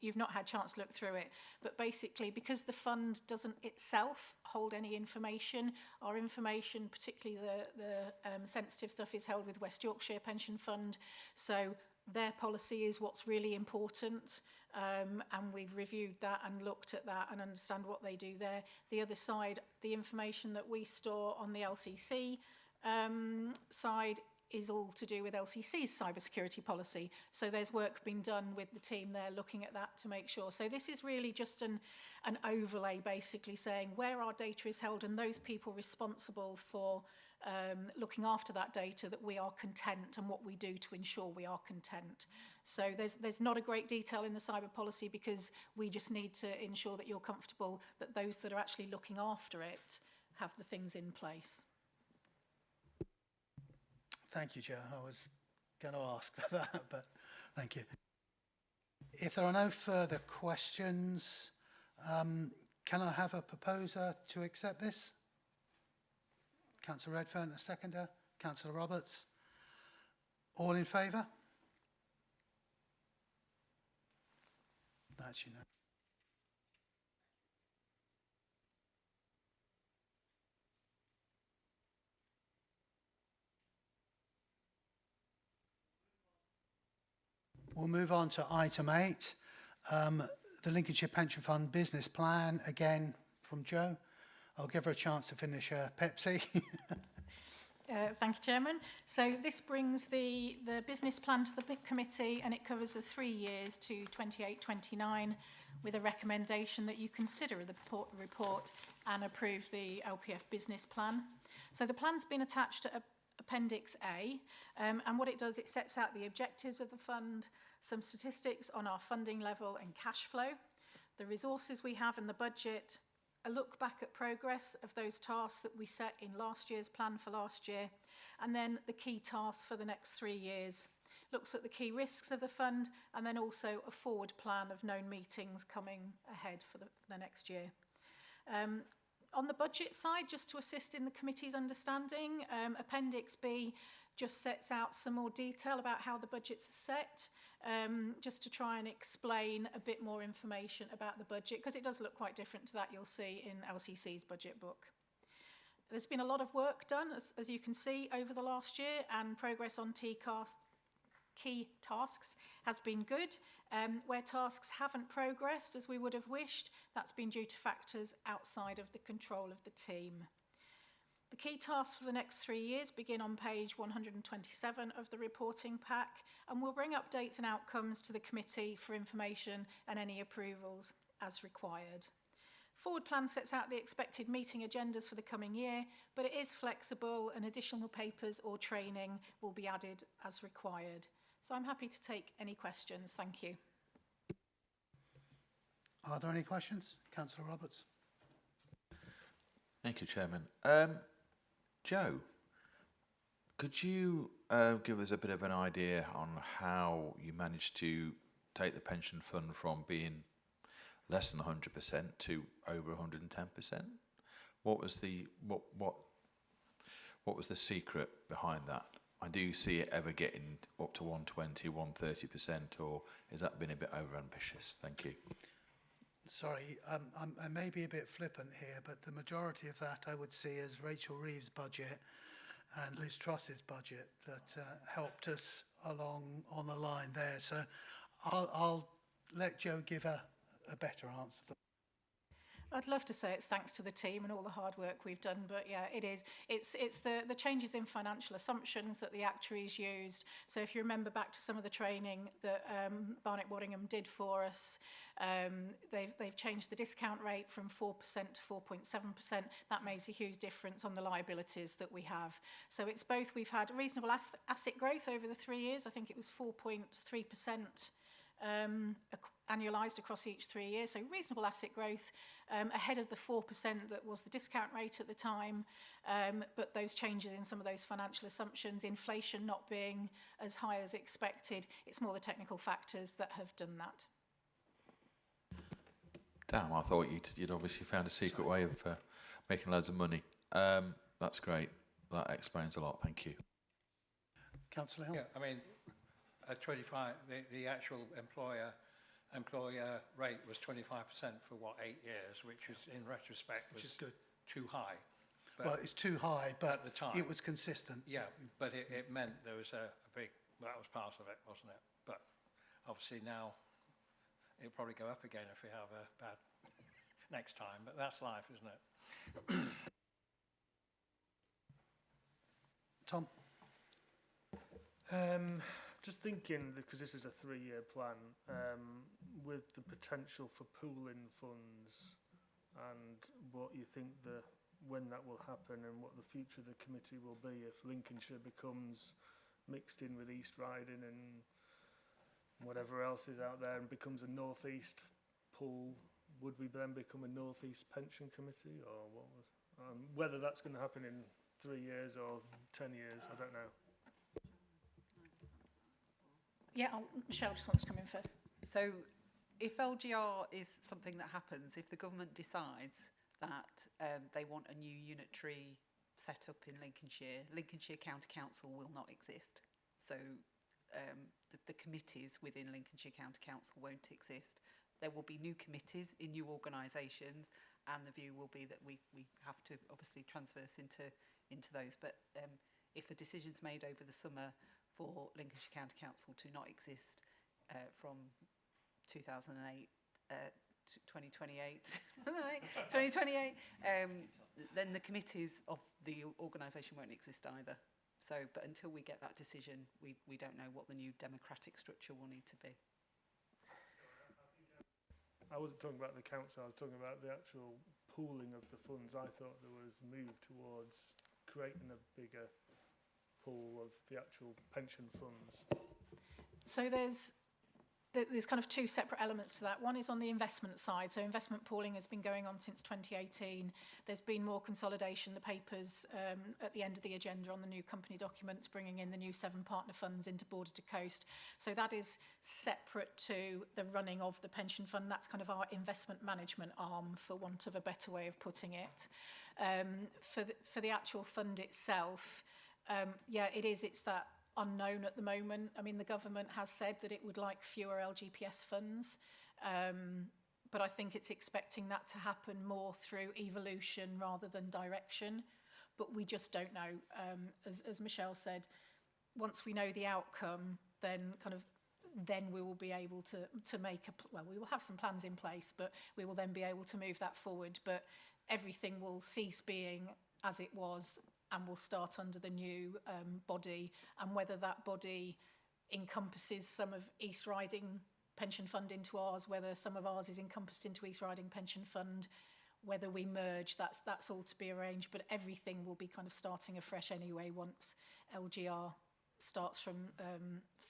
you've not had a chance to look through it, but basically because the fund doesn't itself hold any information, our information, particularly the sensitive stuff, is held with West Yorkshire Pension Fund, so their policy is what's really important, and we've reviewed that and looked at that and understand what they do there. The other side, the information that we store on the LCC side is all to do with LCC's cybersecurity policy. So there's work being done with the team there looking at that to make sure. So this is really just an overlay, basically saying where our data is held and those people responsible for looking after that data, that we are content and what we do to ensure we are content. So there's not a great detail in the cyber policy because we just need to ensure that you're comfortable that those that are actually looking after it have the things in place. Thank you, Joe. I was going to ask for that, but thank you. If there are no further questions, can I have a proposer to accept this? Councillor Redfern, a seconder. Councillor Roberts. All in favour? That's unanimous. We'll move on to item 8, the Lincolnshire Pension Fund Business Plan, again from Jo. I'll give her a chance to finish her Pepsi. Thank you, Chairman. So this brings the business plan to the committee, and it covers the 3 years to 28-29 with a recommendation that you consider the report and approve the LPF business plan. So the plan's been attached to Appendix A, and what it does, it sets out the objectives of the fund, some statistics on our funding level and cash flow, the resources we have in the budget, a look back at progress of those tasks that we set in last year's plan for last year, and then the key tasks for the next 3 years. Looks at the key risks of the fund, and then also a forward plan of known meetings coming ahead for the next year. On the budget side, just to assist in the committee's understanding, Appendix B just sets out some more detail about how the budgets are set, just to try and explain a bit more information about the budget, because it does look quite different to that you'll see in LCC's budget book. There's been a lot of work done, as you can see, over the last year, and progress on key tasks has been good. Where tasks haven't progressed as we would have wished, that's been due to factors outside of the control of the team. The key tasks for the next 3 years begin on page 127 of the reporting pack, and we'll bring updates and outcomes to the committee for information and any approvals as required. Forward plan sets out the expected meeting agendas for the coming year, but it is flexible and additional papers or training will be added as required. So I'm happy to take any questions. Thank you. Are there any questions? Councillor Roberts. Thank you, Chairman. Jo, could you give us a bit of an idea on how you managed to take the pension fund from being less than 100% to over 110%? What was the what was the secret behind that? I do see it ever getting up to 120, 130%, or has that been a bit overambitious? Thank you. Sorry, I may be a bit flippant here, but the majority of that I would see as Rachel Reeves' budget and Liz Truss's budget that helped us along on the line there. So I'll let Jo give a better answer. I'd love to say it's thanks to the team and all the hard work we've done, but yeah, it is. It's the changes in financial assumptions that the actuaries used. So if you remember back to some of the training that Barnett Waddingham did for us, they've changed the discount rate from 4% to 4.7%. That makes a huge difference on the liabilities that we have. So it's both, we've had reasonable asset growth over the 3 years. I think it was 4.3%. Annualised across each 3 years, so reasonable asset growth ahead of the 4% that was the discount rate at the time, but those changes in some of those financial assumptions, inflation not being as high as expected, it's more the technical factors that have done that. Damn, I thought you'd obviously found a secret way of making loads of money. That's great. That explains a lot. Thank you. Councillor Hill. Yeah, I mean, at 25, the actual employer rate was 25% for what, 8 years, which is in retrospect was Which is good. Too high. But Well, it's too high, but at the time, it was consistent. yeah, but it meant there was a big, that was part of it, wasn't it? But obviously now it'll probably go up again if we have a bad next time, but that's life, isn't it? Tom. Just thinking, because this is a 3-year plan, with the potential for pooling funds and what you think the when that will happen and what the future of the committee will be if Lincolnshire becomes mixed in with East Riding and whatever else is out there and becomes a North East pool. Would we then become a North East pension committee, or what was? Whether that's going to happen in 3 years or 10 years, I don't know. Yeah, Michelle just wants to come in first. So if LGR is something that happens, if the government decides that they want a new unitary set up in Lincolnshire County Council will not exist. So the committees within Lincolnshire County Council won't exist. There will be new committees in new organisations, and the view will be that we have to obviously transverse into those. But if a decision's made over the summer for Lincolnshire County Council to not exist from 2008 to 2028, 2028, then the committees of the organisation won't exist either. So, but until we get that decision, we don't know what the new democratic structure will need to be. I wasn't talking about the council, I was talking about the actual pooling of the funds. I thought there was move towards creating a bigger pool of the actual pension funds. So there's kind of two separate elements to that. One is on the investment side. So investment pooling has been going on since 2018. There's been more consolidation. The papers at the end of the agenda on the new company documents, bringing in the new 7 partner funds into Border to Coast. So that is separate to the running of the pension fund. That's kind of our investment management arm, for want of a better way of putting it. For the actual fund itself, yeah, it's that unknown at the moment. I mean, the government has said that it would like fewer LGPS funds, but I think it's expecting that to happen more through evolution rather than direction. But we just don't know. As Michelle said, once we know the outcome, then we will be able to make we will have some plans in place, but we will then be able to move that forward. But everything will cease being as it was, and will start under the new body, and whether that body encompasses some of East Riding Pension Fund into ours, whether some of ours is encompassed into East Riding Pension Fund, whether we merge, that's all to be arranged, but everything will be kind of starting afresh anyway once LGR starts from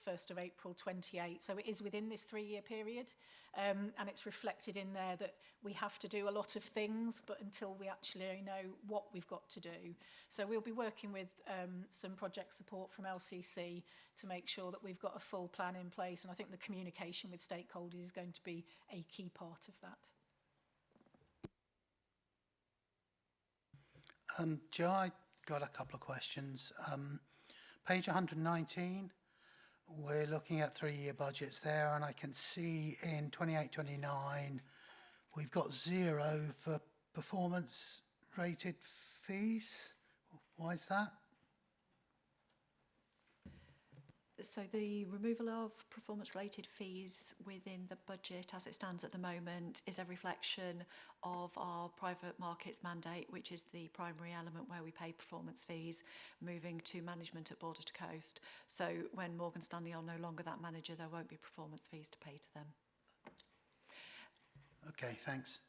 1st of April 28. So it is within this 3-year period, and it's reflected in there that we have to do a lot of things, but until we actually know what we've got to do. So we'll be working with some project support from LCC to make sure that we've got a full plan in place, and I think the communication with stakeholders is going to be a key part of that. Joe, I got a couple of questions. Page 119, we're looking at 3-year budgets there, and I can see in 28-29 we've got 0 for performance rated fees. Why is that? So the removal of performance-related fees within the budget as it stands at the moment is a reflection of our private markets mandate, which is the primary element where we pay performance fees, moving to management at Border to Coast. So when Morgan Stanley are no longer that manager, there won't be performance fees to pay to them. Okay, thanks.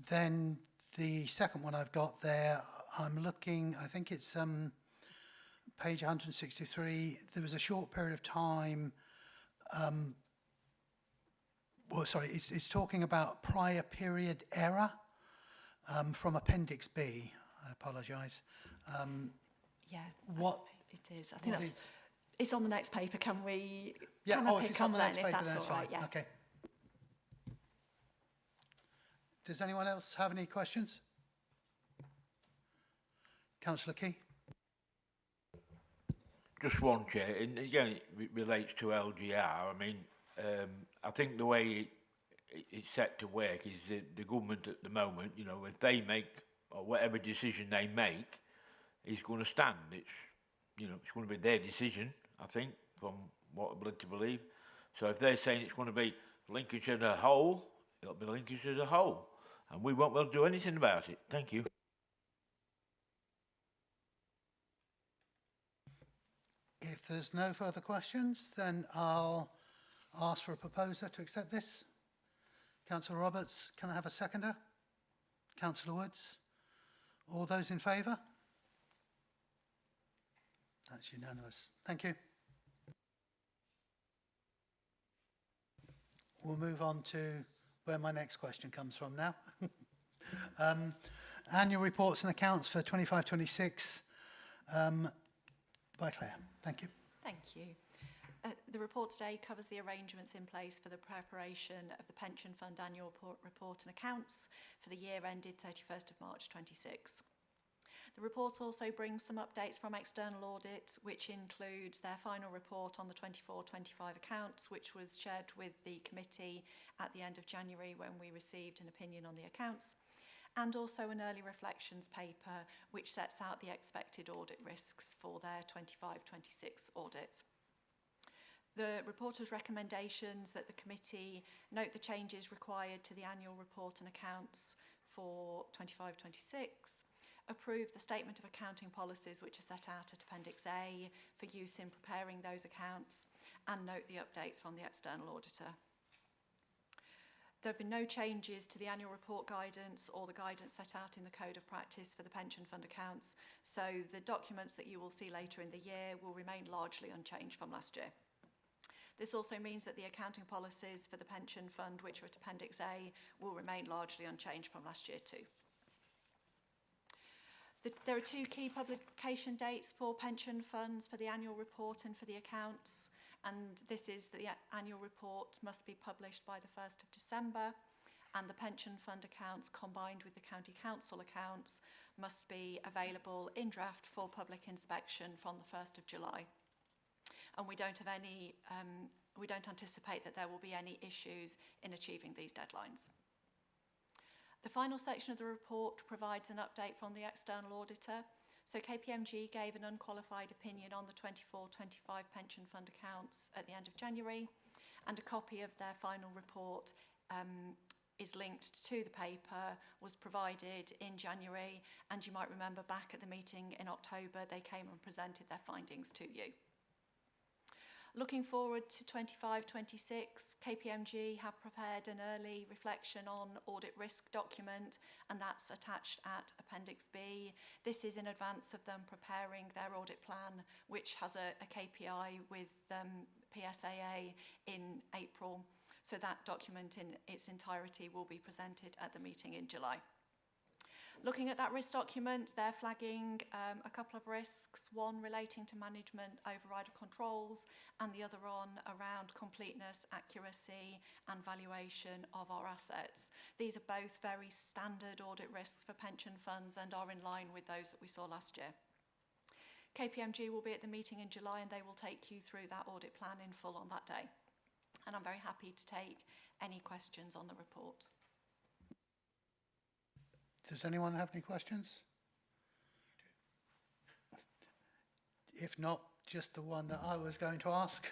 Then the second one I've got there, I'm looking, I think it's page 163, there was a short period of time, it's talking about prior period error from Appendix B. I apologise. Yeah, what it is. I think it's on the next paper. Can we? Yeah, can I if pick it's up on the then, next if paper, that's that's all right? fine. Yeah. Okay. Does anyone else have any questions? Councillor Key. Just one, Chair, and again it relates to LGR. I mean, I think the way it's set to work is the government at the moment, you know, if they make, or whatever decision they make, is going to stand. It's, you know, it's going to be their decision, I think, from what I'm led to believe. So if they're saying it's going to be Lincolnshire as a whole, it'll be Lincolnshire as a whole, and we won't be able to do anything about it. Thank you. If there's no further questions, then I'll ask for a proposer to accept this. Councillor Roberts, can I have a seconder? Councillor Woods, All those in favour? That's unanimous. Thank you. We'll move on to where my next question comes from now. Annual reports and accounts for 25-26 by Claire. Thank you. Thank you. The report today covers the arrangements in place for the preparation of the Pension Fund annual report and accounts for the year ended 31st of March 26. The report also brings some updates from external audit, which includes their final report on the 24-25 accounts, which was shared with the committee at the end of January when we received an opinion on the accounts, and also an early reflections paper, which sets out the expected audit risks for their 25-26 audit. The reporter's recommendations that the committee note the changes required to the annual report and accounts for 25-26, approve the statement of accounting policies which are set out at Appendix A for use in preparing those accounts, and note the updates from the external auditor. There have been no changes to the annual report guidance or the guidance set out in the Code of Practice for the Pension Fund accounts, so the documents that you will see later in the year will remain largely unchanged from last year. This also means that the accounting policies for the pension fund, which are at Appendix A, will remain largely unchanged from last year too. There are two key publication dates for pension funds for the annual report and for the accounts, and this is that the annual report must be published by the 1st of December, and the pension fund accounts combined with the county council accounts must be available in draft for public inspection from the 1st of July. And we don't anticipate that there will be any issues in achieving these deadlines. The final section of the report provides an update from the external auditor. So KPMG gave an unqualified opinion on the 24-25 pension fund accounts at the end of January, and a copy of their final report is linked to the paper, was provided in January, and you might remember back at the meeting in October they came and presented their findings to you. Looking forward to 25-26, KPMG have prepared an early reflection on audit risk document, and that's attached at Appendix B. This is in advance of them preparing their audit plan, which has a KPI with PSAA in April. So that document in its entirety will be presented at the meeting in July. Looking at that risk document, they're flagging a couple of risks, one relating to management override of controls, and the other around completeness, accuracy, and valuation of our assets. These are both very standard audit risks for pension funds and are in line with those that we saw last year. KPMG will be at the meeting in July, and they will take you through that audit plan in full on that day. And I'm very happy to take any questions on the report. Does anyone have any questions? If not, just the one that I was going to ask.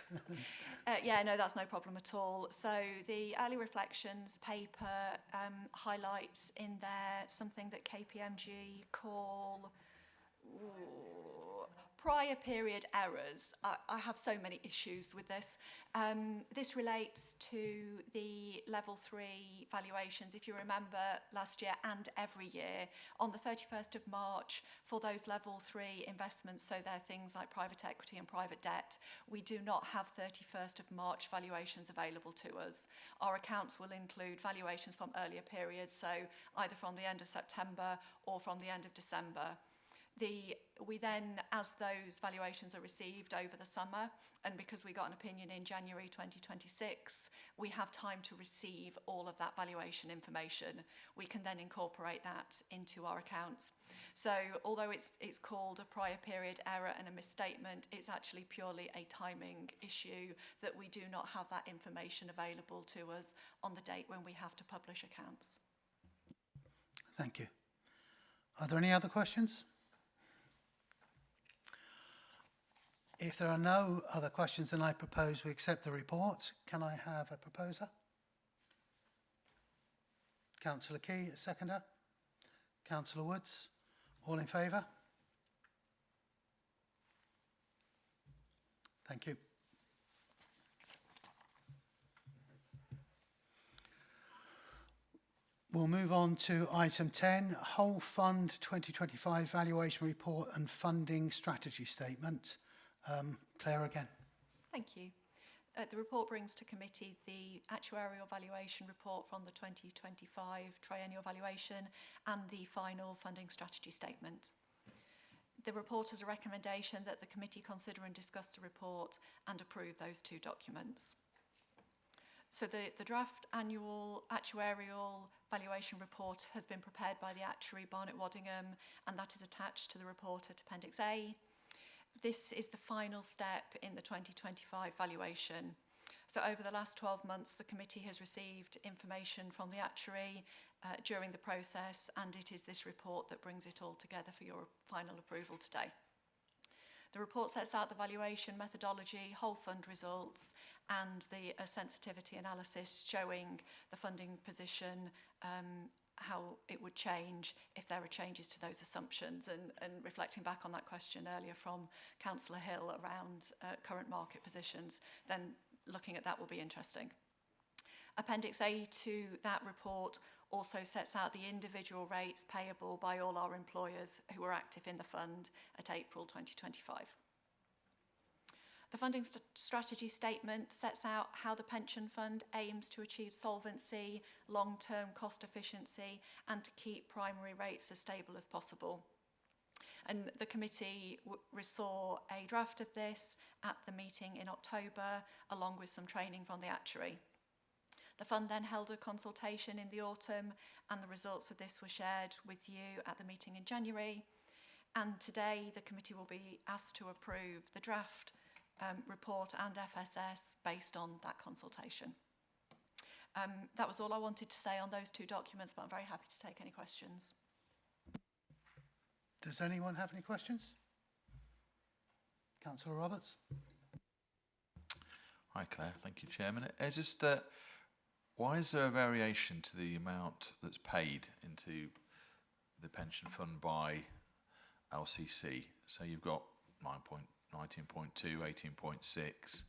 Yeah, no, that's no problem at all. So the early reflections paper highlights in there something that KPMG call prior period errors. I have so many issues with this. This relates to the level 3 valuations. If you remember last year and every year, on the 31st of March, for those level 3 investments, so they're things like private equity and private debt, we do not have 31st of March valuations available to us. Our accounts will include valuations from earlier periods, so either from the end of September or from the end of December. We then, as those valuations are received over the summer, and because we got an opinion in January 2026, we have time to receive all of that valuation information. We can then incorporate that into our accounts. So although it's called a prior period error and a misstatement, it's actually purely a timing issue that we do not have that information available to us on the date when we have to publish accounts. Thank you. Are there any other questions? If there are no other questions, then I propose we accept the report. Can I have a proposer? Councillor Key, a seconder. Councillor Woods, all in favour? Thank you. We'll move on to item 10, Whole Fund 2025 Valuation Report and Funding Strategy Statement. Claire again. Thank you. The report brings to committee the actuarial valuation report from the 2025 triennial valuation and the final funding strategy statement. The report has a recommendation that the committee consider and discuss the report and approve those two documents. So the draft annual actuarial valuation report has been prepared by the actuary Barnett Waddingham, and that is attached to the report at Appendix A. This is the final step in the 2025 valuation. So over the last 12 months, the committee has received information from the actuary during the process, and it is this report that brings it all together for your final approval today. The report sets out the valuation methodology, whole fund results, and the sensitivity analysis showing the funding position, how it would change if there are changes to those assumptions, and reflecting back on that question earlier from Councillor Hill around current market positions, then looking at that will be interesting. Appendix A to that report also sets out the individual rates payable by all our employers who are active in the fund at April 2025. The funding strategy statement sets out how the pension fund aims to achieve solvency, long-term cost efficiency, and to keep primary rates as stable as possible. And the committee saw a draft of this at the meeting in October, along with some training from the actuary. The fund then held a consultation in the autumn, and the results of this were shared with you at the meeting in January. And today, the committee will be asked to approve the draft report and FSS based on that consultation. That was all I wanted to say on those two documents, but I'm very happy to take any questions. Does anyone have any questions? Councillor Roberts. Hi Claire, thank you Chairman. Why is there a variation to the amount that's paid into the pension fund by LCC? So you've got 19.2, 18.6.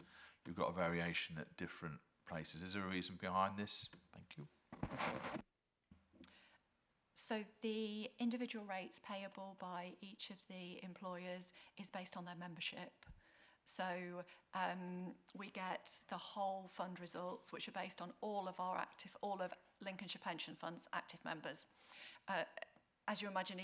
You've got a variation at different places. Is there a reason behind this? Thank you. So the individual rates payable by each of the employers is based on their membership. So we get the whole fund results, which are based on all of Lincolnshire Pension Fund's active members. As you imagine,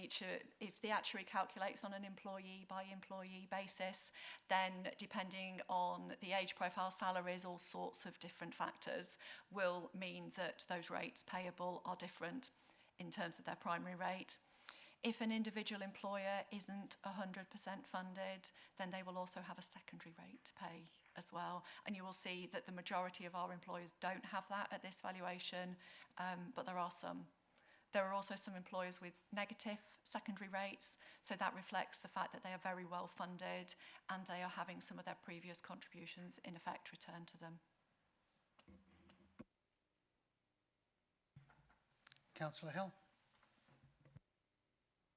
if the actuary calculates on an employee by employee basis, then depending on the age profile, salaries, all sorts of different factors will mean that those rates payable are different in terms of their primary rate. If an individual employer isn't 100% funded, then they will also have a secondary rate to pay as well. And you will see that the majority of our employers don't have that at this valuation, but there are some. There are also some employers with negative secondary rates, so that reflects the fact that they are very well funded and they are having some of their previous contributions in effect returned to them. Councillor Hill.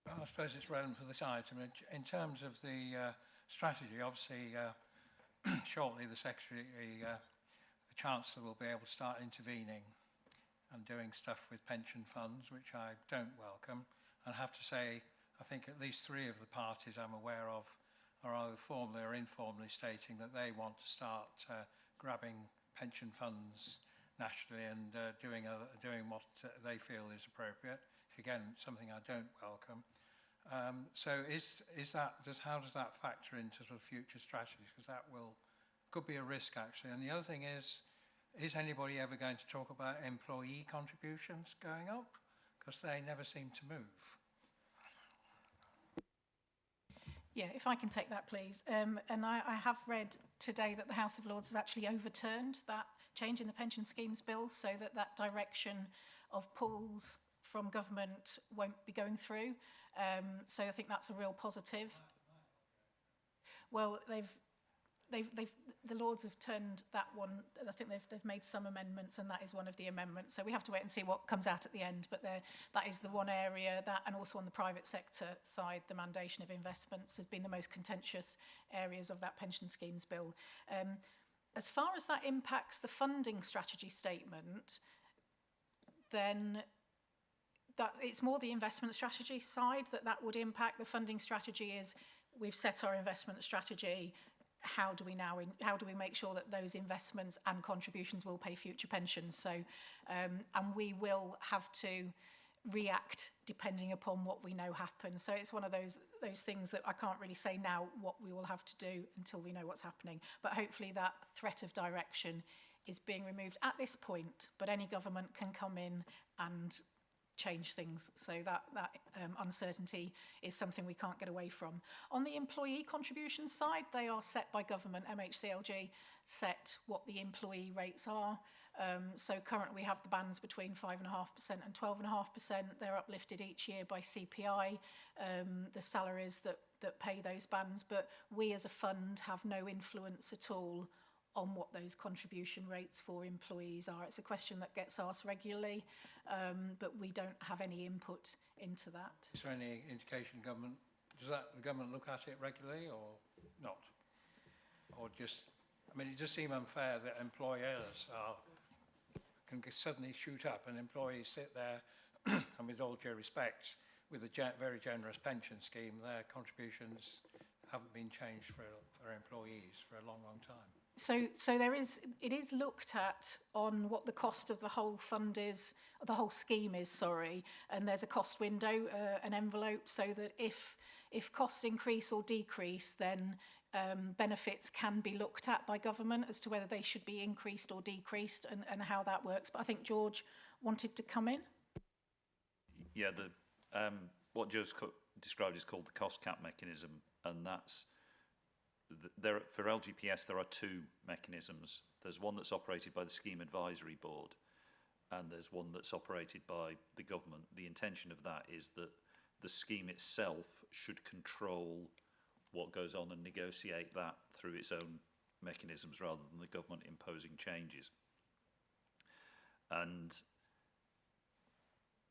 I suppose it's relevant for this item. In terms of the strategy, obviously, shortly the the Chancellor will be able to start intervening and doing stuff with pension funds, which I don't welcome. And I have to say, I think at least three of the parties I'm aware of are either formally or informally stating that they want to start grabbing pension funds nationally and doing what they feel is appropriate. Again, something I don't welcome. So how does that factor into sort of future strategies? Because that could be a risk actually. And the other thing is anybody ever going to talk about employee contributions going up? Because they never seem to move. Yeah, if I can take that, please. And I have read today that the House of Lords has actually overturned that change in the pension schemes bill, so that direction of pools from government won't be going through. So I think that's a real positive. Well, the Lords have turned that one. I think they've made some amendments, and that is one of the amendments. So we have to wait and see what comes out at the end. But that is the one area that, and also on the private sector side, the mandation of investments has been the most contentious areas of that pension schemes bill. As far as that impacts the funding strategy statement, then that it's more the investment strategy side that would impact. The funding strategy is we've set our investment strategy. How do we make sure that those investments and contributions will pay future pensions? So, and we will have to react depending upon what we know happens. So it's one of those things that I can't really say now what we will have to do until we know what's happening. But hopefully that threat of direction is being removed at this point. But any government can come in and change things. So that uncertainty is something we can't get away from. On the employee contribution side, they are set by government. MHCLG set what the employee rates are. So currently we have the bands between 5.5% and 12.5%. They're uplifted each year by CPI, the salaries that pay those bands. But we as a fund have no influence at all on what those contribution rates for employees are. It's a question that gets asked regularly, but we don't have any input into that. Is there any indication does the government look at it regularly or not? Or just, I mean, it just seems unfair that employers can suddenly shoot up and employees sit there, and with all due respect, with a very generous pension scheme, their contributions haven't been changed for employees for a long, long time. So it is looked at on what the cost of the whole fund is, the whole scheme is, sorry, and there's a cost window, an envelope, so that if costs increase or decrease, then benefits can be looked at by government as to whether they should be increased or decreased and how that works. But I think George wanted to come in. Yeah, what Joe's described is called the cost cap mechanism, and that's for LGPS there are two mechanisms. There's one that's operated by the Scheme Advisory Board, and there's one that's operated by the government. The intention of that is that the scheme itself should control what goes on and negotiate that through its own mechanisms rather than the government imposing changes. And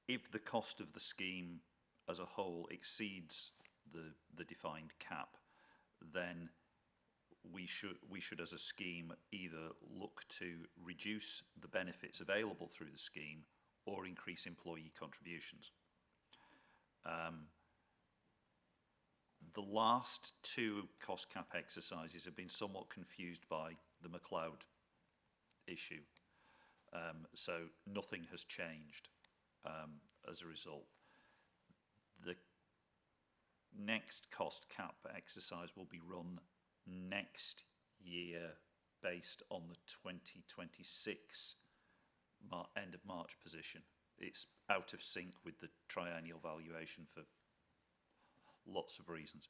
if the cost of the scheme as a whole exceeds the defined cap, then we should as a scheme either look to reduce the benefits available through the scheme or increase employee contributions. The last two cost cap exercises have been somewhat confused by the McLeod issue. So nothing has changed as a result. The next cost cap exercise will be run next year based on the 2026 end of March position. It's out of sync with the triennial valuation for lots of reasons.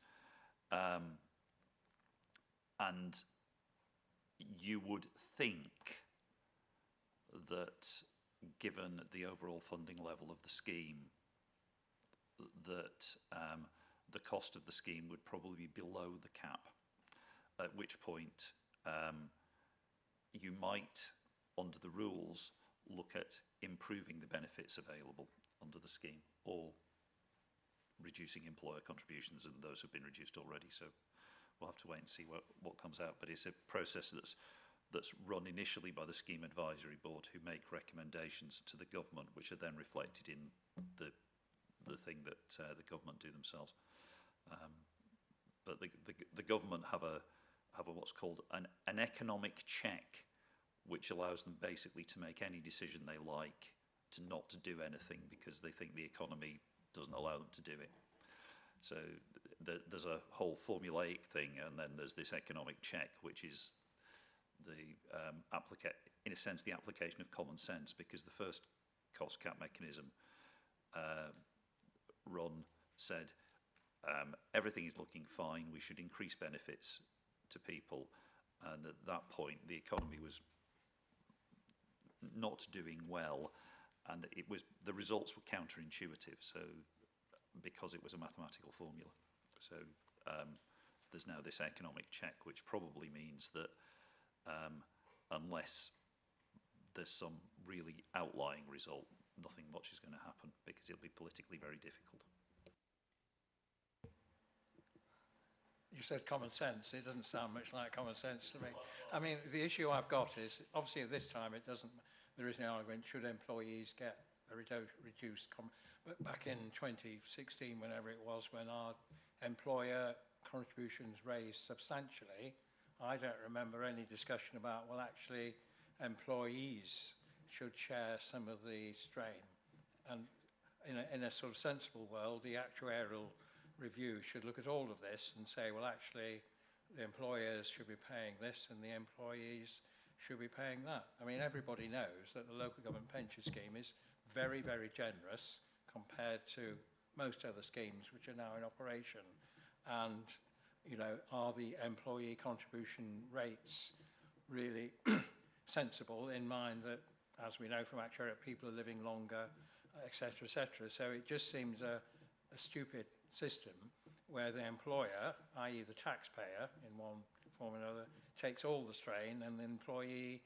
And you would think that given the overall funding level of the scheme, that the cost of the scheme would probably be below the cap, at which point you might, under the rules, look at improving the benefits available under the scheme or reducing employer contributions, and those have been reduced already. So we'll have to wait and see what comes out. But it's a process that's run initially by the Scheme Advisory Board, who make recommendations to the government, which are then reflected in the thing that the government do themselves. But the government have a what's called an economic check, which allows them basically to make any decision they like to not to do anything because they think the economy doesn't allow them to do it. So there's a whole formulaic thing, and then there's this economic check, which is in a sense the application of common sense, because the first cost cap mechanism said everything is looking fine, we should increase benefits to people, and at that point the economy was not doing well, and the results were counterintuitive, so because it was a mathematical formula. So there's now this economic check, which probably means that unless there's some really outlying result, nothing much is going to happen, because it'll be politically very difficult. You said common sense. It doesn't sound much like common sense to me. I mean, the issue I've got is, obviously at this time, there isn't an argument, should employees get but back in 2016, whenever it was, when our employer contributions raised substantially, I don't remember any discussion about, well, actually, employees should share some of the strain. And in a sort of sensible world, the actuarial review should look at all of this and say, well, actually, the employers should be paying this and the employees should be paying that. I mean, everybody knows that the local government pension scheme is very, very generous compared to most other schemes which are now in operation. And, you know, are the employee contribution rates really sensible, in mind that, as we know from actuarial, people are living longer, etc., etc. So it just seems a stupid system where the employer, i.e. the taxpayer, in one form or another, takes all the strain and the employee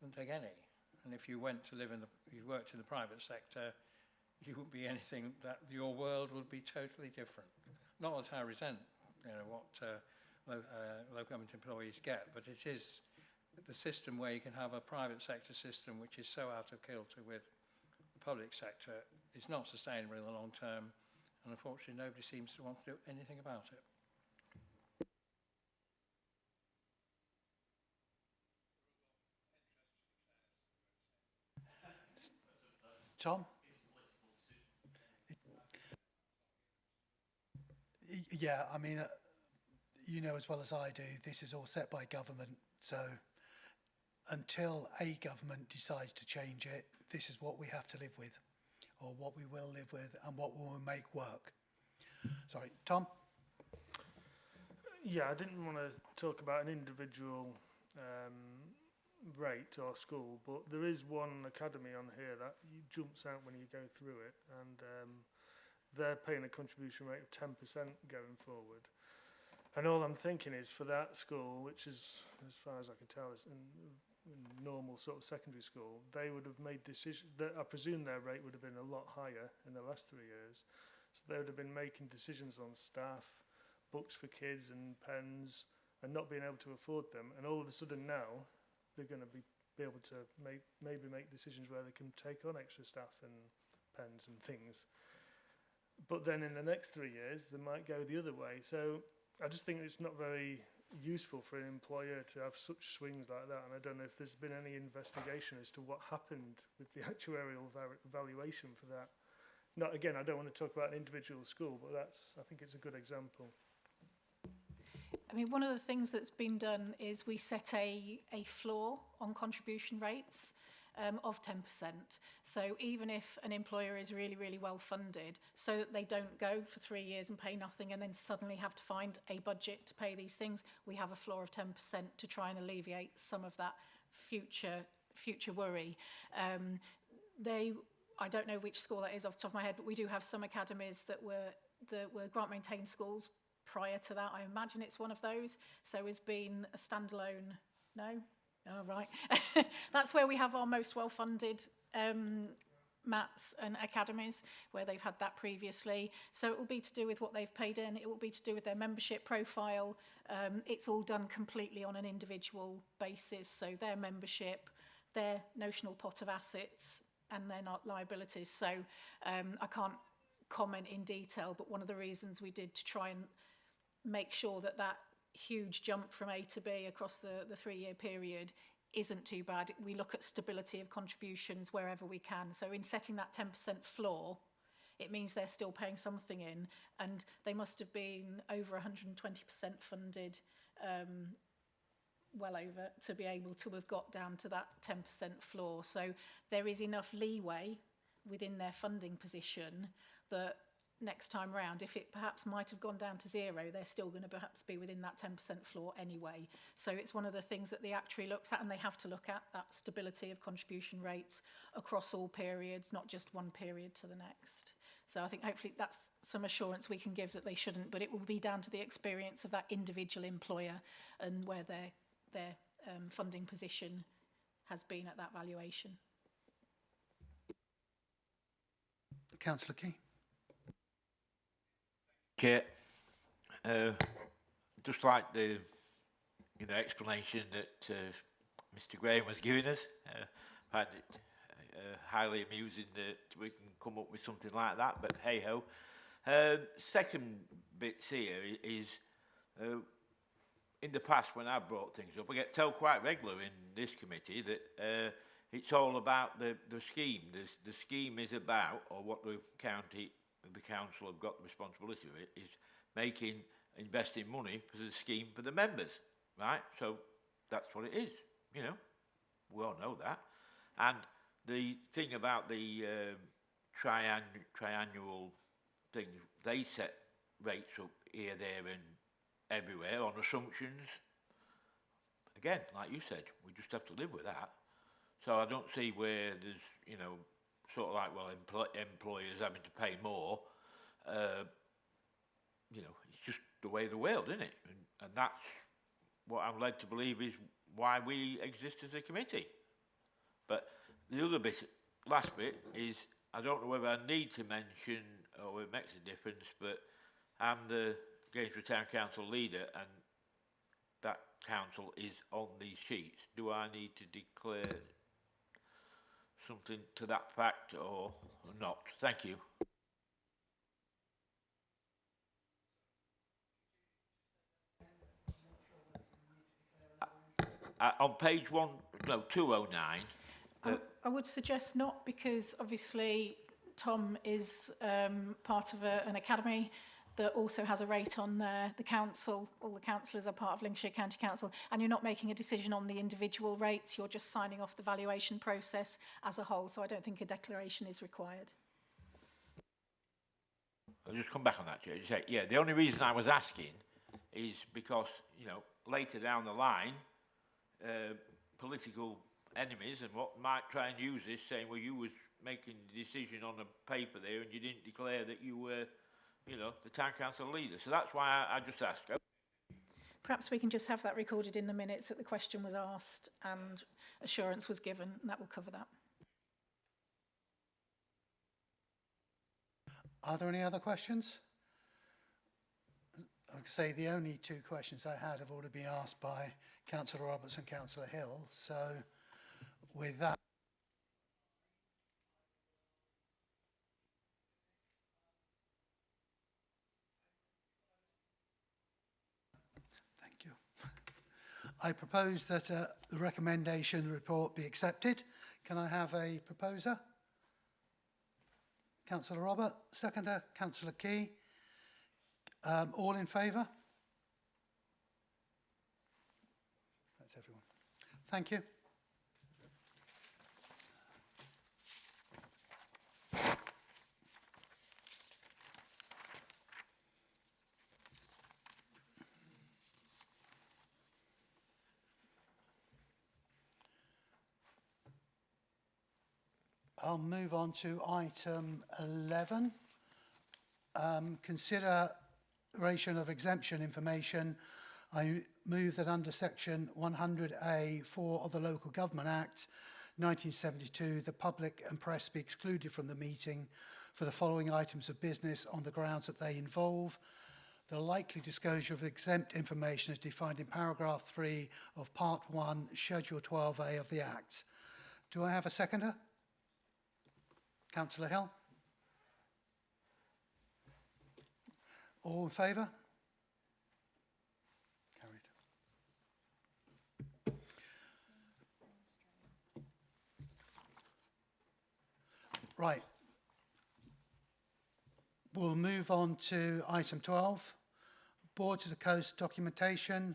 doesn't take any. And if you went to live in you worked in the private sector, you would be anything that your world would be totally different. Not that I resent, you know, what local government employees get, but it is the system where you can have a private sector system which is so out of kilter with the public sector is not sustainable in the long term, and unfortunately nobody seems to want to do anything about it. Tom? Yeah, I mean, you know as well as I do, this is all set by government, so until a government decides to change it, this is what we have to live with, or what we will live with, and what we will make work. Sorry, Tom? Yeah, I didn't want to talk about an individual rate or school, but there is one academy on here that jumps out when you go through it, and they're paying a contribution rate of 10% going forward. And all I'm thinking is, for that school, which is, as far as I can tell, is in normal sort of secondary school, they would have made decisions, I presume their rate would have been a lot higher in the last 3 years. So they would have been making decisions on staff, books for kids and pens, and not being able to afford them. And all of a sudden now, they're going to be able to maybe make decisions where they can take on extra staff and pens and things. But then in the next 3 years, they might go the other way. So I just think it's not very useful for an employer to have such swings like that. And I don't know if there's been any investigation as to what happened with the actuarial valuation for that. Not, again, I don't want to talk about an individual school, but I think it's a good example. I mean, one of the things that's been done is we set a floor on contribution rates of 10%. So even if an employer is really, really well funded, so that they don't go for 3 years and pay nothing and then suddenly have to find a budget to pay these things, we have a floor of 10% to try and alleviate some of that future worry. I don't know which school that is off the top of my head, but we do have some academies that were grant maintained schools prior to that. I imagine it's one of those. So has been a standalone, no? Oh, right. That's where we have our most well-funded MATs and academies, where they've had that previously. So it will be to do with what they've paid in. It will be to do with their membership profile. It's all done completely on an individual basis. So their membership, their notional pot of assets, and their liabilities. So I can't comment in detail, but one of the reasons we did to try and make sure that that huge jump from A to B across the 3-year period isn't too bad. We look at stability of contributions wherever we can. So in setting that 10% floor, it means they're still paying something in, and they must have been over 120% funded, well over, to be able to have got down to that 10% floor. So there is enough leeway within their funding position that next time round, if it perhaps might have gone down to 0, they're still going to perhaps be within that 10% floor anyway. So it's one of the things that the actuary looks at, and they have to look at that stability of contribution rates across all periods, not just one period to the next. So I think hopefully that's some assurance we can give that they shouldn't, but it will be down to the experience of that individual employer and where their funding position has been at that valuation. Councillor Key. Chair, just like the explanation that Mr. Graham was giving us, I find it highly amusing that we can come up with something like that, but hey-ho. Second bits here is, in the past when I've brought things up, I get told quite regular in this committee that it's all about the scheme. The scheme is about, or what the council have got the responsibility of it, is investing money for the scheme for the members, right? So that's what it is, you know. We all know that. And the thing about the triannual thing, they set rates up here, there and everywhere on assumptions. Again, like you said, we just have to live with that. So I don't see where there's, you know, sort of like, well, employers having to pay more. You know, it's just the way of the world, isn't it? And that's what I'm led to believe is why we exist as a committee. But the other bit, last bit, is I don't know whether I need to mention, or it makes a difference, but I'm the Gainsborough Town Council leader, and that council is on these sheets. Do I need to declare something to that fact or not? Thank you. On page 209. I would suggest not, because obviously Tom is part of an academy that also has a rate on there. The council, all the councillors are part of Lincolnshire County Council, and you're not making a decision on the individual rates, you're just signing off the valuation process as a whole, so I don't think a declaration is required. I'll just come back on that, Chair. You say, yeah, the only reason I was asking is because, you know, later down the line, political enemies and what might try and use this, saying, well, you was making the decision on a paper there and you didn't declare that you were, you know, the town council leader. So that's why I just asked. Perhaps we can just have that recorded in the minutes that the question was asked and assurance was given, and that will cover that. Are there any other questions? I'd say the only two questions I had have already been asked by Councillor Roberts and Councillor Hill. So with that, thank you. I propose that the recommendation report be accepted. Can I have a proposer? Councillor Robert, seconder, Councillor Key. All in favour? That's everyone. Thank you. I'll move on to item 11. Consideration of exemption information. I move that under section 100A(4) of the Local Government Act 1972, the public and press be excluded from the meeting for the following items of business on the grounds that they involve the likely disclosure of exempt information as defined in paragraph 3 of part 1, schedule 12A of the Act. Do I have a seconder? Councillor Hill? All in favour? Carried. Right. We'll move on to item 12. Board to the Coast documentation.